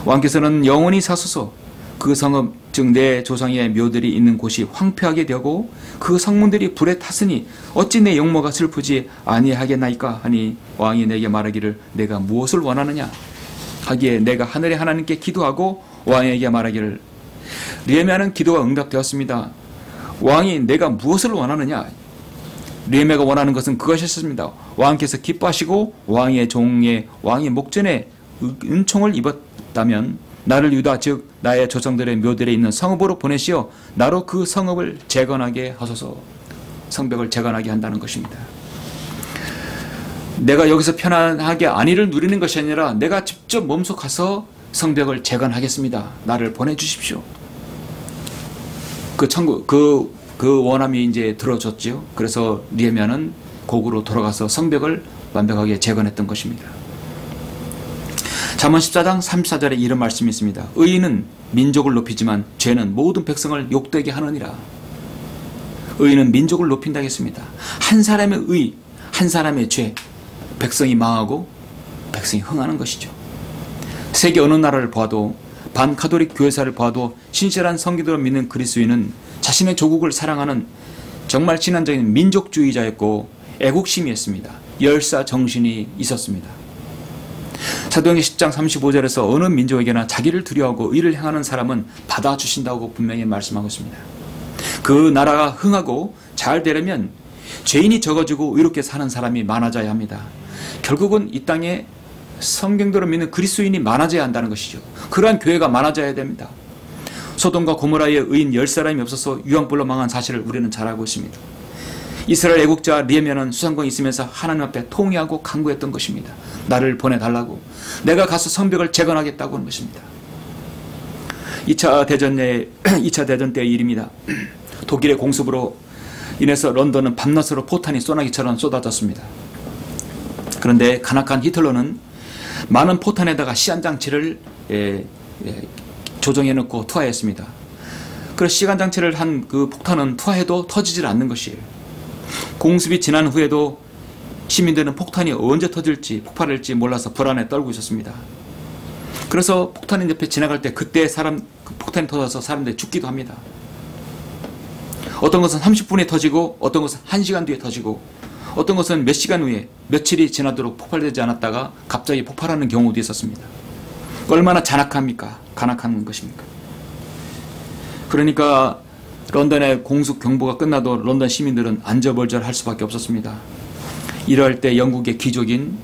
왕께서는 영원히 사소서 그 성읍 즉 내 조상의 묘들이 있는 곳이 황폐하게 되고 그 성문들이 불에 탔으니 어찌 내 용모가 슬프지 아니하겠나이까 하니 왕이 내게 말하기를 내가 무엇을 원하느냐 하기에 내가 하늘의 하나님께 기도하고 왕에게 말하기를. 느헤미야는 기도가 응답되었습니다. 왕이 내가 무엇을 원하느냐. 느헤미야가 원하는 것은 그것이었습니다. 왕께서 기뻐하시고 왕의 목전에 은총을 입었다면 나를 유다 즉 나의 조상들의 묘들에 있는 성읍으로 보내시어 나로 그 성읍을 재건하게 하소서. 성벽을 재건하게 한다는 것입니다. 내가 여기서 편안하게 안위를 누리는 것이 아니라 내가 직접 몸소 가서 성벽을 재건하겠습니다. 나를 보내주십시오. 그 원함이 이제 들어졌죠. 그래서 느헤미야는 고국으로 돌아가서 성벽을 완벽하게 재건했던 것입니다. 잠언 14장 34절에 이런 말씀이 있습니다. 의인은 민족을 높이지만 죄는 모든 백성을 욕되게 하느니라. 의인은 민족을 높인다 했습니다. 한 사람의 의, 한 사람의 죄, 백성이 망하고 백성이 흥하는 것이죠. 세계 어느 나라를 봐도 반카톨릭 교회사를 봐도 신실한 성기도를 믿는 그리스도인은 자신의 조국을 사랑하는 정말 신앙적인 민족주의자였고 애국심이었습니다. 열사 정신이 있었습니다. 사도행전 10장 35절에서 어느 민족에게나 자기를 두려워하고 의를 행하는 사람은 받아주신다고 분명히 말씀하고 있습니다. 그 나라가 흥하고 잘 되려면 죄인이 적어지고 의롭게 사는 사람이 많아져야 합니다. 결국은 이 땅에 성경대로 믿는 그리스도인이 많아져야 한다는 것이죠. 그러한 교회가 많아져야 됩니다. 소돔과 고모라의 의인 10사람이 없어서 유황불로 망한 사실을 우리는 잘 알고 있습니다. 이스라엘 애국자 느헤미야는 수상권이 있으면서 하나님 앞에 통회하고 간구했던 것입니다. 나를 보내달라고. 내가 가서 성벽을 재건하겠다고 하는 것입니다. 2차 대전 때의 일입니다. 독일의 공습으로 인해서 런던은 밤낮으로 포탄이 쏘나기처럼 쏟아졌습니다. 그런데 간악한 히틀러는 많은 포탄에다가 시한장치를 조정해놓고 투하했습니다. 그래서 시간장치를 한 그 폭탄은 투하해도 터지질 않는 것이에요. 공습이 지난 후에도 시민들은 폭탄이 언제 터질지 폭발할지 몰라서 불안에 떨고 있었습니다. 그래서 폭탄이 옆에 지나갈 때 그때 폭탄이 터져서 사람들이 죽기도 합니다. 어떤 것은 30분에 터지고 어떤 것은 1시간 뒤에 터지고 어떤 것은 몇 시간 후에 며칠이 지나도록 폭발되지 않았다가 갑자기 폭발하는 경우도 있었습니다. 얼마나 잔악합니까? 간악한 것입니까? 그러니까 런던의 공습 경보가 끝나도 런던 시민들은 안절벌절할 수밖에 없었습니다. 이럴 때 영국의 귀족인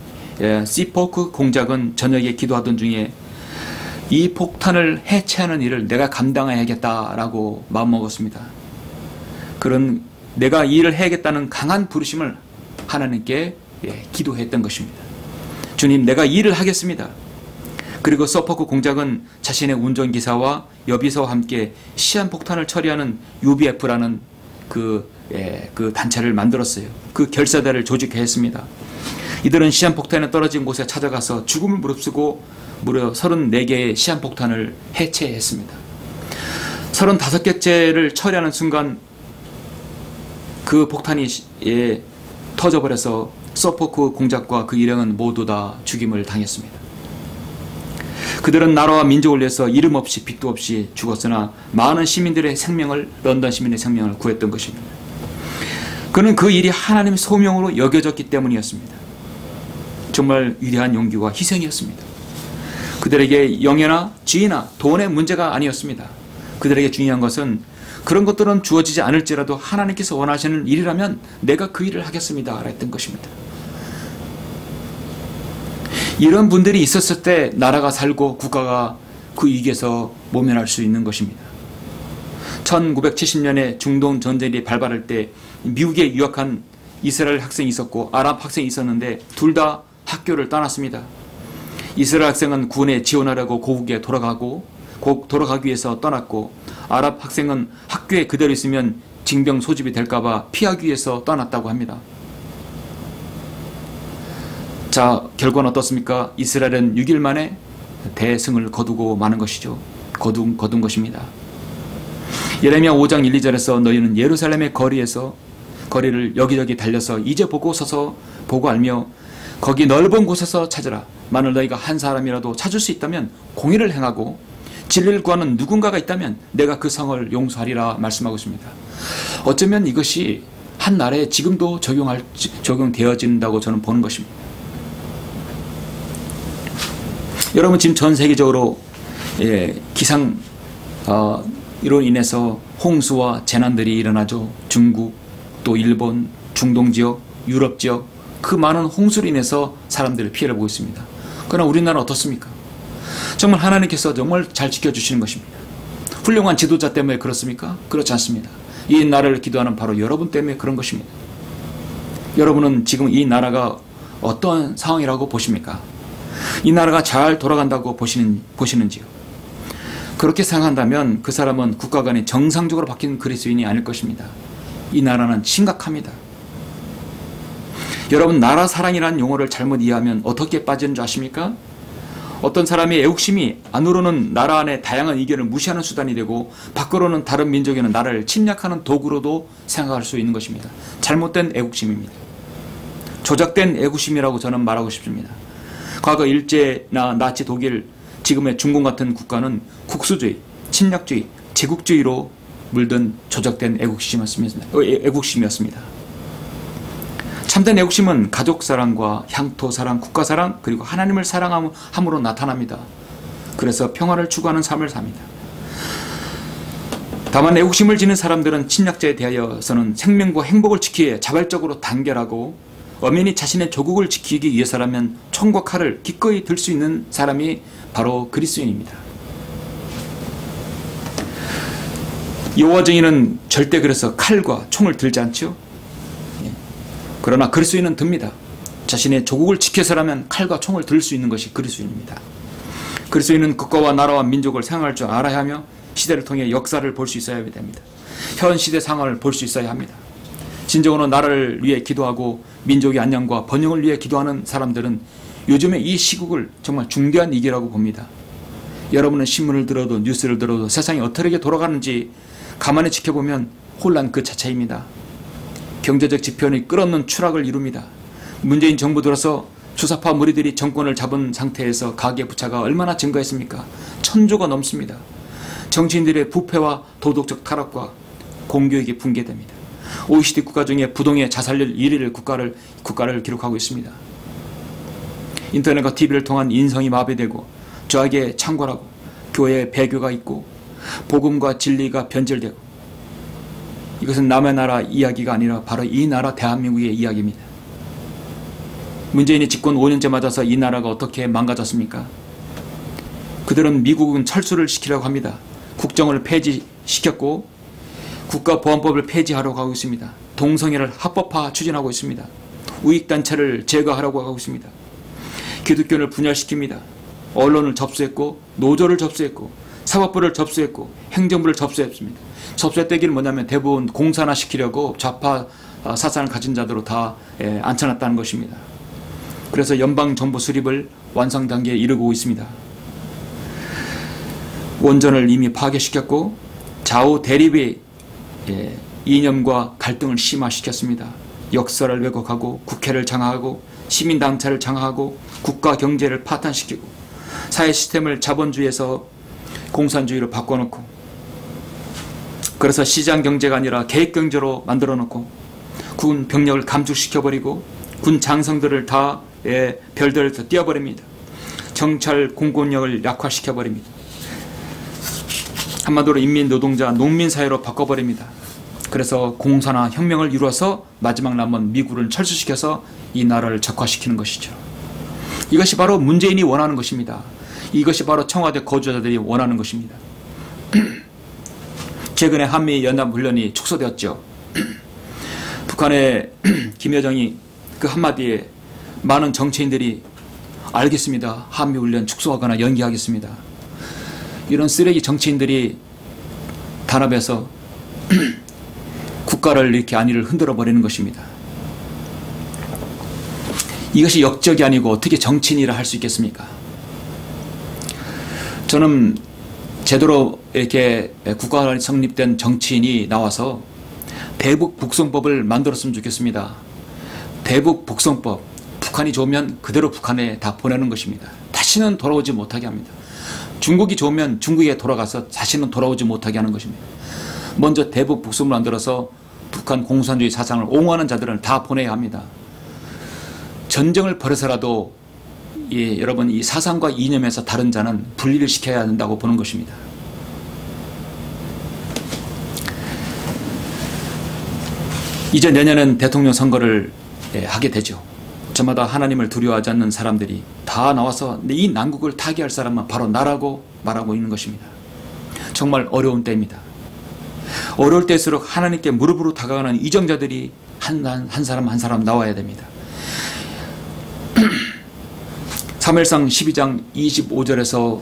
시포크 공작은 저녁에 기도하던 중에 이 폭탄을 해체하는 일을 내가 감당해야겠다라고 마음먹었습니다. 그런 내가 이 일을 해야겠다는 강한 부르심을 하나님께 기도했던 것입니다. 주님, 내가 이 일을 하겠습니다. 그리고 서포크 공작은 자신의 운전기사와 여비서와 함께 시한폭탄을 처리하는 UBF라는 그 단체를 만들었어요. 그 결사대를 조직했습니다. 이들은 시한폭탄에 떨어진 곳에 찾아가서 죽음을 무릅쓰고 무려 34개의 시한폭탄을 해체했습니다. 35개째를 처리하는 순간 그 폭탄이 터져버려서 서포크 공작과 그 일행은 모두 다 죽임을 당했습니다. 그들은 나라와 민족을 위해서 이름 없이 빚도 없이 죽었으나 많은 시민들의 생명을, 런던 시민의 생명을 구했던 것입니다. 그는 그 일이 하나님의 소명으로 여겨졌기 때문이었습니다. 정말 위대한 용기와 희생이었습니다. 그들에게 영예나 지위나 돈의 문제가 아니었습니다. 그들에게 중요한 것은 그런 것들은 주어지지 않을지라도 하나님께서 원하시는 일이라면 내가 그 일을 하겠습니다 했던 것입니다. 이런 분들이 있었을 때 나라가 살고 국가가 그 위기에서 모면할 수 있는 것입니다. 1970년에 중동 전쟁이 발발할 때 미국에 유학한 이스라엘 학생이 있었고 아랍 학생이 있었는데 둘 다 학교를 떠났습니다. 이스라엘 학생은 군에 지원하려고 고국에 돌아가기 위해서 떠났고, 아랍 학생은 학교에 그대로 있으면 징병 소집이 될까봐 피하기 위해서 떠났다고 합니다. 자, 결과는 어떻습니까? 이스라엘은 6일 만에 대승을 거두고 마는 것이죠. 거둔 것입니다. 예레미야 5장 1, 2절에서 너희는 예루살렘의 거리를 여기저기 달려서 이제 보고 서서 보고 알며 거기 넓은 곳에서 찾으라. 만일 너희가 한 사람이라도 찾을 수 있다면 공의를 행하고 진리를 구하는 누군가가 있다면 내가 그 성을 용서하리라 말씀하고 있습니다. 어쩌면 이것이 한 나라에 지금도 적용되어진다고 저는 보는 것입니다. 여러분, 지금 전 세계적으로 기상 이로 인해서 홍수와 재난들이 일어나죠. 중국, 또 일본, 중동 지역, 유럽 지역, 그 많은 홍수로 인해서 사람들이 피해를 보고 있습니다. 그러나 우리나라는 어떻습니까? 정말 하나님께서 정말 잘 지켜주시는 것입니다. 훌륭한 지도자 때문에 그렇습니까? 그렇지 않습니다. 이 나라를 기도하는 바로 여러분 때문에 그런 것입니다. 여러분은 지금 이 나라가 어떠한 상황이라고 보십니까? 이 나라가 잘 돌아간다고 보시는지요? 그렇게 생각한다면 그 사람은 국가 간에 정상적으로 바뀐 그리스도인이 아닐 것입니다. 이 나라는 심각합니다. 여러분, 나라 사랑이라는 용어를 잘못 이해하면 어떻게 빠지는 줄 아십니까? 어떤 사람의 애국심이 안으로는 나라 안의 다양한 의견을 무시하는 수단이 되고 밖으로는 다른 민족에는 나라를 침략하는 도구로도 생각할 수 있는 것입니다. 잘못된 애국심입니다. 조작된 애국심이라고 저는 말하고 싶습니다. 과거 일제나 나치 독일, 지금의 중공 같은 국가는 국수주의, 침략주의, 제국주의로 물든 조작된 애국심이었습니다. 참된 애국심은 가족사랑과 향토사랑, 국가사랑, 그리고 하나님을 사랑함으로 나타납니다. 그래서 평화를 추구하는 삶을 삽니다. 다만 애국심을 지닌 사람들은 침략자에 대하여서는 생명과 행복을 지키기 위해 자발적으로 단결하고 엄연히 자신의 조국을 지키기 위해서라면 총과 칼을 기꺼이 들 수 있는 사람이 바로 그리스도인입니다. 여호와 증인은 절대 그래서 칼과 총을 들지 않죠. 그러나 그리스도인은 듭니다. 자신의 조국을 지켜서라면 칼과 총을 들 수 있는 것이 그리스도인입니다. 그리스도인은 국가와 나라와 민족을 생각할 줄 알아야 하며 시대를 통해 역사를 볼 수 있어야 됩니다. 현 시대 상황을 볼 수 있어야 합니다. 진정으로 나라를 위해 기도하고 민족의 안녕과 번영을 위해 기도하는 사람들은 요즘에 이 시국을 정말 중대한 위기라고 봅니다. 여러분은 신문을 들어도 뉴스를 들어도 세상이 어떻게 돌아가는지 가만히 지켜보면 혼란 그 자체입니다. 경제적 지표는 끝없는 추락을 이룹니다. 문재인 정부 들어서 주사파 무리들이 정권을 잡은 상태에서 가계부채가 얼마나 증가했습니까? 1000조가 넘습니다. 정치인들의 부패와 도덕적 타락과 공교육이 붕괴됩니다. OECD 국가 중에 부동의 자살률 1위를 국가를 기록하고 있습니다. 인터넷과 TV를 통한 인성이 마비되고 저에게 창궐하고 교회에 배교가 있고 복음과 진리가 변절되고, 이것은 남의 나라 이야기가 아니라 바로 이 나라 대한민국의 이야기입니다. 문재인이 집권 5년째 맞아서 이 나라가 어떻게 망가졌습니까? 그들은 미국은 철수를 시키려고 합니다. 국정을 폐지시켰고 국가보안법을 폐지하려고 하고 있습니다. 동성애를 합법화 추진하고 있습니다. 우익단체를 제거하려고 하고 있습니다. 기독교를 분열시킵니다. 언론을 접수했고 노조를 접수했고 사법부를 접수했고 행정부를 접수했습니다. 접수했던 게 뭐냐면 대부분 공산화시키려고 좌파 사상을 가진 자들로 다 앉혀놨다는 것입니다. 그래서 연방정부 수립을 완성 단계에 이르고 있습니다. 원전을 이미 파괴시켰고 좌우 대립의 이념과 갈등을 심화시켰습니다. 역사를 왜곡하고 국회를 장악하고 시민단체를 장악하고 국가 경제를 파탄시키고 사회 시스템을 자본주의에서 공산주의로 바꿔놓고, 그래서 시장 경제가 아니라 계획 경제로 만들어 놓고 군 병력을 감축시켜버리고 군 장성들을 다 별들에서 띄워버립니다. 경찰 공권력을 약화시켜버립니다. 한마디로 인민 노동자 농민 사회로 바꿔버립니다. 그래서 공산화 혁명을 이루어서 마지막 남은 미국을 철수시켜서 이 나라를 적화시키는 것이죠. 이것이 바로 문재인이 원하는 것입니다. 이것이 바로 청와대 거주자들이 원하는 것입니다. 최근에 한미 연합훈련이 축소되었죠. 북한의 김여정이 그 한마디에 많은 정치인들이 알겠습니다, 한미훈련 축소하거나 연기하겠습니다. 이런 쓰레기 정치인들이 단합해서 국가를 이렇게 안위를 흔들어 버리는 것입니다. 이것이 역적이 아니고 어떻게 정치인이라 할 수 있겠습니까? 저는 제대로 이렇게 국가가 성립된 정치인이 나와서 대북 북송법을 만들었으면 좋겠습니다. 대북 북송법, 북한이 좋으면 그대로 북한에 다 보내는 것입니다. 다시는 돌아오지 못하게 합니다. 중국이 좋으면 중국에 돌아가서 다시는 돌아오지 못하게 하는 것입니다. 먼저 대북 북송을 만들어서 북한 공산주의 사상을 옹호하는 자들을 다 보내야 합니다. 전쟁을 벌여서라도 여러분 이 사상과 이념에서 다른 자는 분리를 시켜야 된다고 보는 것입니다. 이제 내년엔 대통령 선거를 하게 되죠. 저마다 하나님을 두려워하지 않는 사람들이 다 나와서 이 난국을 타개할 사람은 바로 나라고 말하고 있는 것입니다. 정말 어려운 때입니다. 어려울 때일수록 하나님께 무릎으로 다가가는 이정자들이 한 사람 한 사람 나와야 됩니다. 사무엘상 12장 25절에서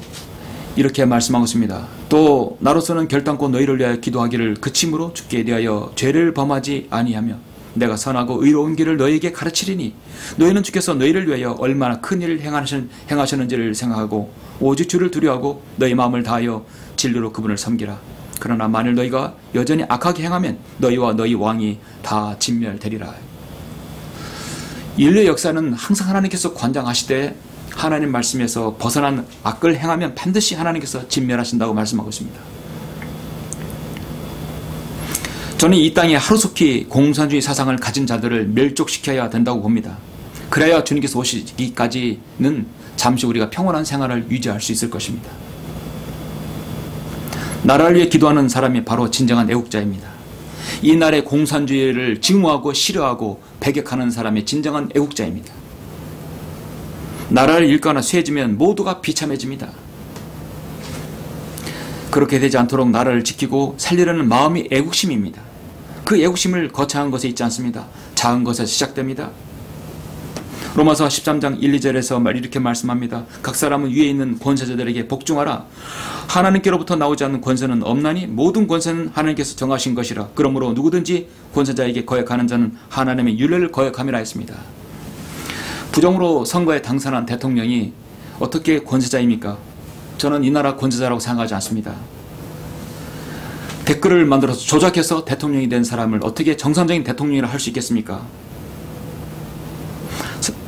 이렇게 말씀하고 있습니다. 또 나로서는 결단코 너희를 위하여 기도하기를 그침으로 주께 대하여 죄를 범하지 아니하며 내가 선하고 의로운 길을 너희에게 가르치리니 너희는 주께서 너희를 위하여 얼마나 큰 일을 행하셨는지를 생각하고 오직 주를 두려워하고 너희 마음을 다하여 진리로 그분을 섬기라. 그러나 만일 너희가 여전히 악하게 행하면 너희와 너희 왕이 다 진멸되리라. 인류의 역사는 항상 하나님께서 관장하시되 하나님 말씀에서 벗어난 악을 행하면 반드시 하나님께서 진멸하신다고 말씀하고 있습니다. 저는 이 땅에 하루속히 공산주의 사상을 가진 자들을 멸족시켜야 된다고 봅니다. 그래야 주님께서 오시기까지는 잠시 우리가 평온한 생활을 유지할 수 있을 것입니다. 나라를 위해 기도하는 사람이 바로 진정한 애국자입니다. 이 나라의 공산주의를 증오하고 싫어하고 배격하는 사람이 진정한 애국자입니다. 나라를 잃거나 쇠해지면 모두가 비참해집니다. 그렇게 되지 않도록 나라를 지키고 살리려는 마음이 애국심입니다. 그 애국심을 거창한 것에 있지 않습니다. 작은 것에서 시작됩니다. 로마서 13장 1, 2절에서 이렇게 말씀합니다. 각 사람은 위에 있는 권세자들에게 복종하라. 하나님께로부터 나오지 않는 권세는 없나니 모든 권세는 하나님께서 정하신 것이라. 그러므로 누구든지 권세자에게 거역하는 자는 하나님의 윤례를 거역함이라 했습니다. 부정으로 선거에 당선한 대통령이 어떻게 권세자입니까? 저는 이 나라 권세자라고 생각하지 않습니다. 댓글을 만들어서 조작해서 대통령이 된 사람을 어떻게 정상적인 대통령이라 할 수 있겠습니까?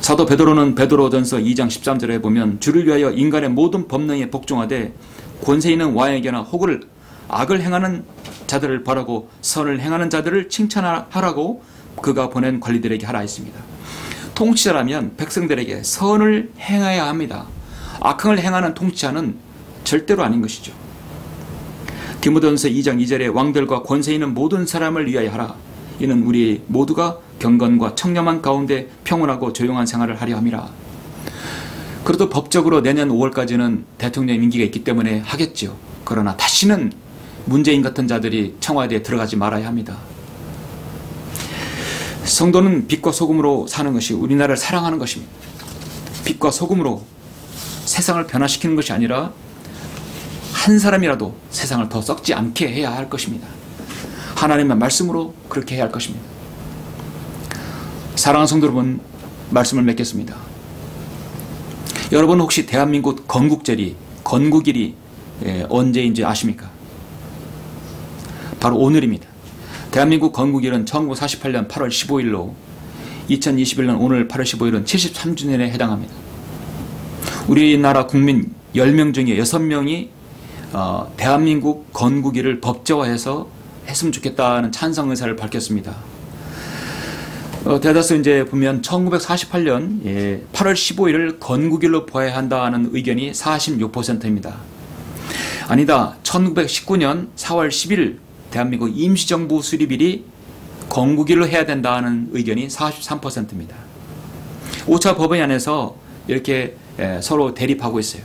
사도 베드로는 베드로전서 2장 13절에 보면 주를 위하여 인간의 모든 법령에 복종하되 권세 있는 왕에게나 혹을 악을 행하는 자들을 바라고 선을 행하는 자들을 칭찬하라고 그가 보낸 관리들에게 하라 했습니다. 통치자라면 백성들에게 선을 행해야 합니다. 악행을 행하는 통치자는 절대로 아닌 것이죠. 디모데전서 2장 2절에 왕들과 권세 있는 모든 사람을 위하여 하라. 이는 우리 모두가 경건과 청렴한 가운데 평온하고 조용한 생활을 하려 함이라. 그래도 법적으로 내년 5월까지는 대통령 임기가 있기 때문에 하겠죠. 그러나 다시는 문재인 같은 자들이 청와대에 들어가지 말아야 합니다. 성도는 빛과 소금으로 사는 것이 우리나라를 사랑하는 것입니다. 빛과 소금으로 세상을 변화시키는 것이 아니라 한 사람이라도 세상을 더 썩지 않게 해야 할 것입니다. 하나님의 말씀으로 그렇게 해야 할 것입니다. 사랑하는 성도 여러분, 말씀을 맺겠습니다. 여러분 혹시 대한민국 건국일이 언제인지 아십니까? 바로 오늘입니다. 대한민국 건국일은 1948년 8월 15일로 2021년 오늘 8월 15일은 73주년에 해당합니다. 우리나라 국민 10명 중에 6명이 대한민국 건국일을 법제화해서 했으면 좋겠다는 찬성 의사를 밝혔습니다. 대다수 이제 보면 1948년 8월 15일을 건국일로 보아야 한다는 의견이 46%입니다. 아니다. 1919년 4월 10일 대한민국 임시정부 수립일이 건국일로 해야 된다는 의견이 43%입니다. 5차 법원안에서 이렇게 서로 대립하고 있어요.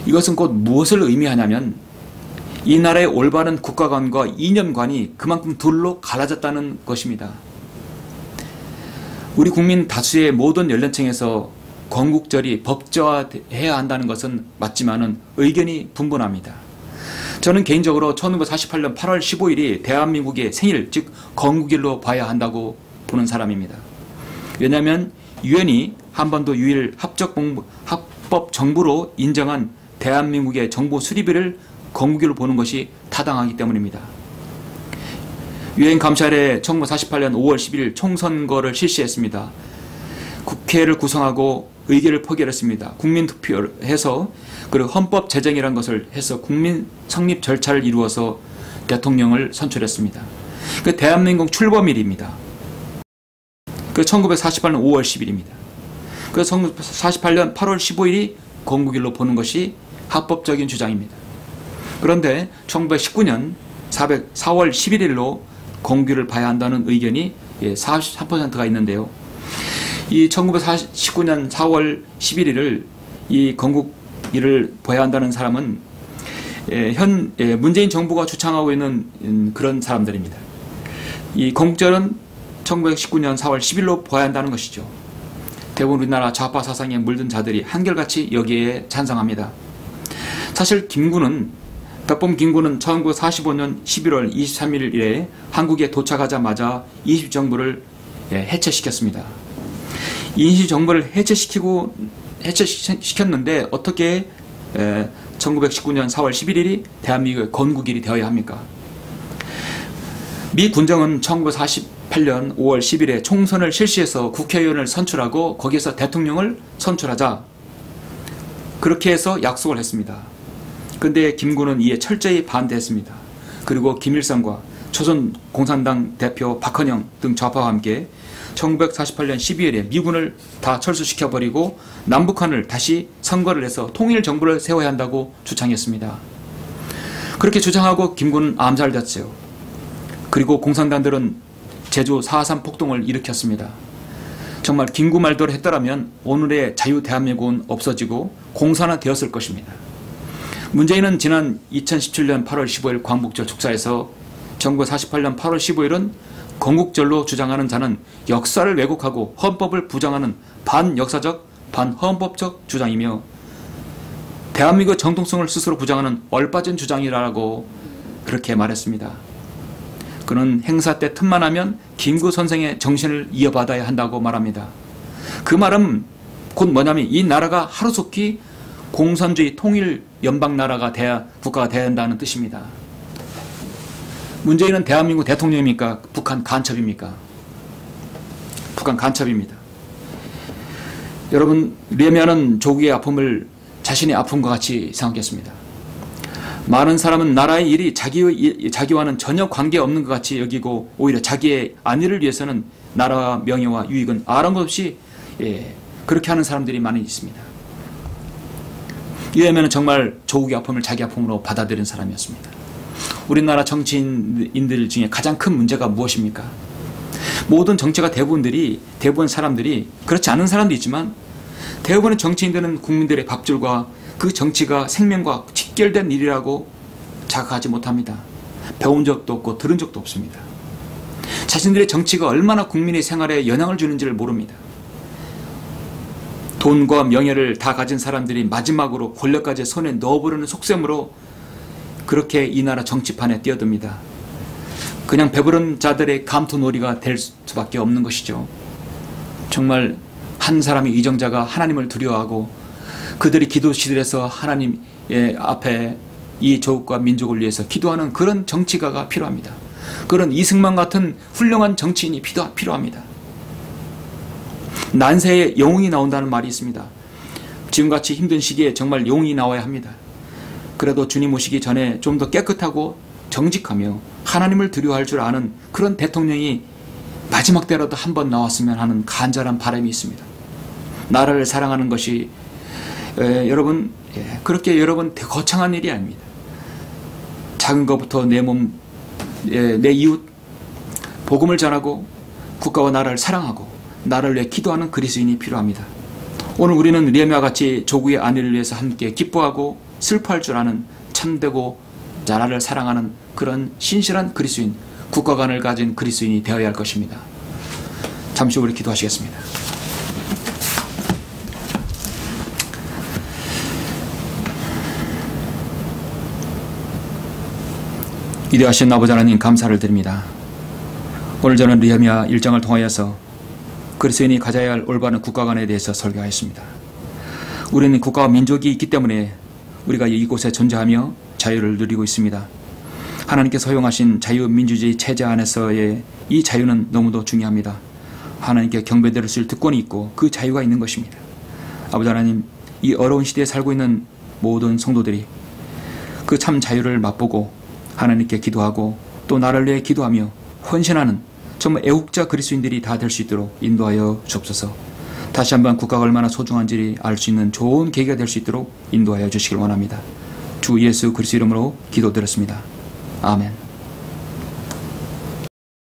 이것은 곧 무엇을 의미하냐면 이 나라의 올바른 국가관과 이념관이 그만큼 둘로 갈라졌다는 것입니다. 우리 국민 다수의 모든 연령층에서 건국절이 법제화해야 한다는 것은 맞지만은 의견이 분분합니다. 저는 개인적으로 1948년 8월 15일이 대한민국의 생일, 즉 건국일로 봐야 한다고 보는 사람입니다. 왜냐하면 유엔이 한반도 유일 합법 정부로 인정한 대한민국의 정부 수립일을 건국일로 보는 것이 타당하기 때문입니다. 유엔 감찰에 1948년 5월 11일 총선거를 실시했습니다. 국회를 구성하고 의결을 포기했습니다. 국민투표를 해서 그리고 헌법 제정이라는 것을 해서 국민 성립 절차를 이루어서 대통령을 선출했습니다. 그 대한민국 출범일입니다. 그 1948년 5월 10일입니다. 그 1948년 8월 15일이 건국일로 보는 것이 합법적인 주장입니다. 그런데 1919년 4월 11일로 건국일을 봐야 한다는 의견이 43%가 있는데요. 이 1919년 4월 11일을 이 건국일을 봐야 한다는 사람은 문재인 정부가 주창하고 있는 그런 사람들입니다. 이 건국절은 1919년 4월 10일로 봐야 한다는 것이죠. 대부분 우리나라 좌파 사상에 물든 자들이 한결같이 여기에 찬성합니다. 사실 백범 김구는 1945년 11월 23일에 한국에 도착하자마자 임시정부를 해체시켰습니다. 임시정부를 해체시켰는데 어떻게 1919년 4월 11일이 대한민국의 건국일이 되어야 합니까? 미 군정은 1948년 5월 10일에 총선을 실시해서 국회의원을 선출하고 거기에서 대통령을 선출하자 그렇게 해서 약속을 했습니다. 그런데 김구는 이에 철저히 반대했습니다. 그리고 김일성과 조선공산당 대표 박헌영 등 좌파와 함께 1948년 12월에 미군을 다 철수시켜버리고 남북한을 다시 선거를 해서 통일정부를 세워야 한다고 주장했습니다. 그렇게 주장하고 김구는 암살됐어요. 그리고 공산당들은 제주 4.3 폭동을 일으켰습니다. 정말 김구 말대로 했더라면 오늘의 자유 대한민국은 없어지고 공산화되었을 것입니다. 문재인은 지난 2017년 8월 15일 광복절 축사에서 1948년 8월 15일은 건국절로 주장하는 자는 역사를 왜곡하고 헌법을 부정하는 반역사적, 반헌법적 주장이며 대한민국의 정통성을 스스로 부정하는 얼빠진 주장이라고 그렇게 말했습니다. 그는 행사 때 틈만 하면 김구 선생의 정신을 이어받아야 한다고 말합니다. 그 말은 곧 뭐냐면 이 나라가 하루속히 공산주의 통일 연방나라가 국가가 돼야 한다는 뜻입니다. 문재인은 대한민국 대통령입니까? 북한 간첩입니까? 북한 간첩입니다. 여러분, 레미안은 조국의 아픔을 자신의 아픔과 같이 생각했습니다. 많은 사람은 나라의 일이 자기와는 전혀 관계없는 것 같이 여기고 오히려 자기의 안위를 위해서는 나라와 명예와 유익은 아랑곳 없이 그렇게 하는 사람들이 많이 있습니다. 리에미야는 정말 조국의 아픔을 자기 아픔으로 받아들인 사람이었습니다. 우리나라 정치인들 중에 가장 큰 문제가 무엇입니까? 모든 정치가 대부분 사람들이, 그렇지 않은 사람도 있지만 대부분의 정치인들은 국민들의 밥줄과 그 정치가 생명과 직결된 일이라고 자각하지 못합니다. 배운 적도 없고 들은 적도 없습니다. 자신들의 정치가 얼마나 국민의 생활에 영향을 주는지를 모릅니다. 돈과 명예를 다 가진 사람들이 마지막으로 권력까지 손에 넣어버리는 속셈으로 그렇게 이 나라 정치판에 뛰어듭니다. 그냥 배부른 자들의 감투놀이가 될 수밖에 없는 것이죠. 정말 한 사람의 이정자가 하나님을 두려워하고 그들이 기도실에서 하나님의 앞에 이 조국과 민족을 위해서 기도하는 그런 정치가가 필요합니다. 그런 이승만 같은 훌륭한 정치인이 필요합니다. 난세에 영웅이 나온다는 말이 있습니다. 지금같이 힘든 시기에 정말 영웅이 나와야 합니다. 그래도 주님 오시기 전에 좀 더 깨끗하고 정직하며 하나님을 두려워할 줄 아는 그런 대통령이 마지막 때라도 한번 나왔으면 하는 간절한 바람이 있습니다. 나라를 사랑하는 것이 여러분 그렇게 거창한 일이 아닙니다. 작은 것부터 내 몸, 내 이웃 복음을 전하고 국가와 나라를 사랑하고 나라를 위해 기도하는 그리스도인이 필요합니다. 오늘 우리는 리에미야와 같이 조국의 안위를 위해서 함께 기뻐하고 슬퍼할 줄 아는 참되고 나라를 사랑하는 그런 신실한 그리스도인, 국가관을 가진 그리스도인이 되어야 할 것입니다. 잠시 후 우리 기도하시겠습니다. 위대하신 아버지 하나님, 감사를 드립니다. 오늘 저는 리에미야 1장을 통하여서 그리스도인이 가져야 할 올바른 국가관에 대해서 설교하였습니다. 우리는 국가와 민족이 있기 때문에 우리가 이곳에 존재하며 자유를 누리고 있습니다. 하나님께서 허용하신 자유민주주의 체제 안에서의 이 자유는 너무도 중요합니다. 하나님께 경배드릴 수 있는 특권이 있고 그 자유가 있는 것입니다. 아버지 하나님, 이 어려운 시대에 살고 있는 모든 성도들이 그 참 자유를 맛보고 하나님께 기도하고 또 나라를 위해 기도하며 헌신하는 정말 애국자 그리스도인들이 다 될 수 있도록 인도하여 주옵소서. 다시 한번 국가가 얼마나 소중한지 알 수 있는 좋은 계기가 될 수 있도록 인도하여 주시길 원합니다. 주 예수 그리스도 이름으로 기도드렸습니다. 아멘.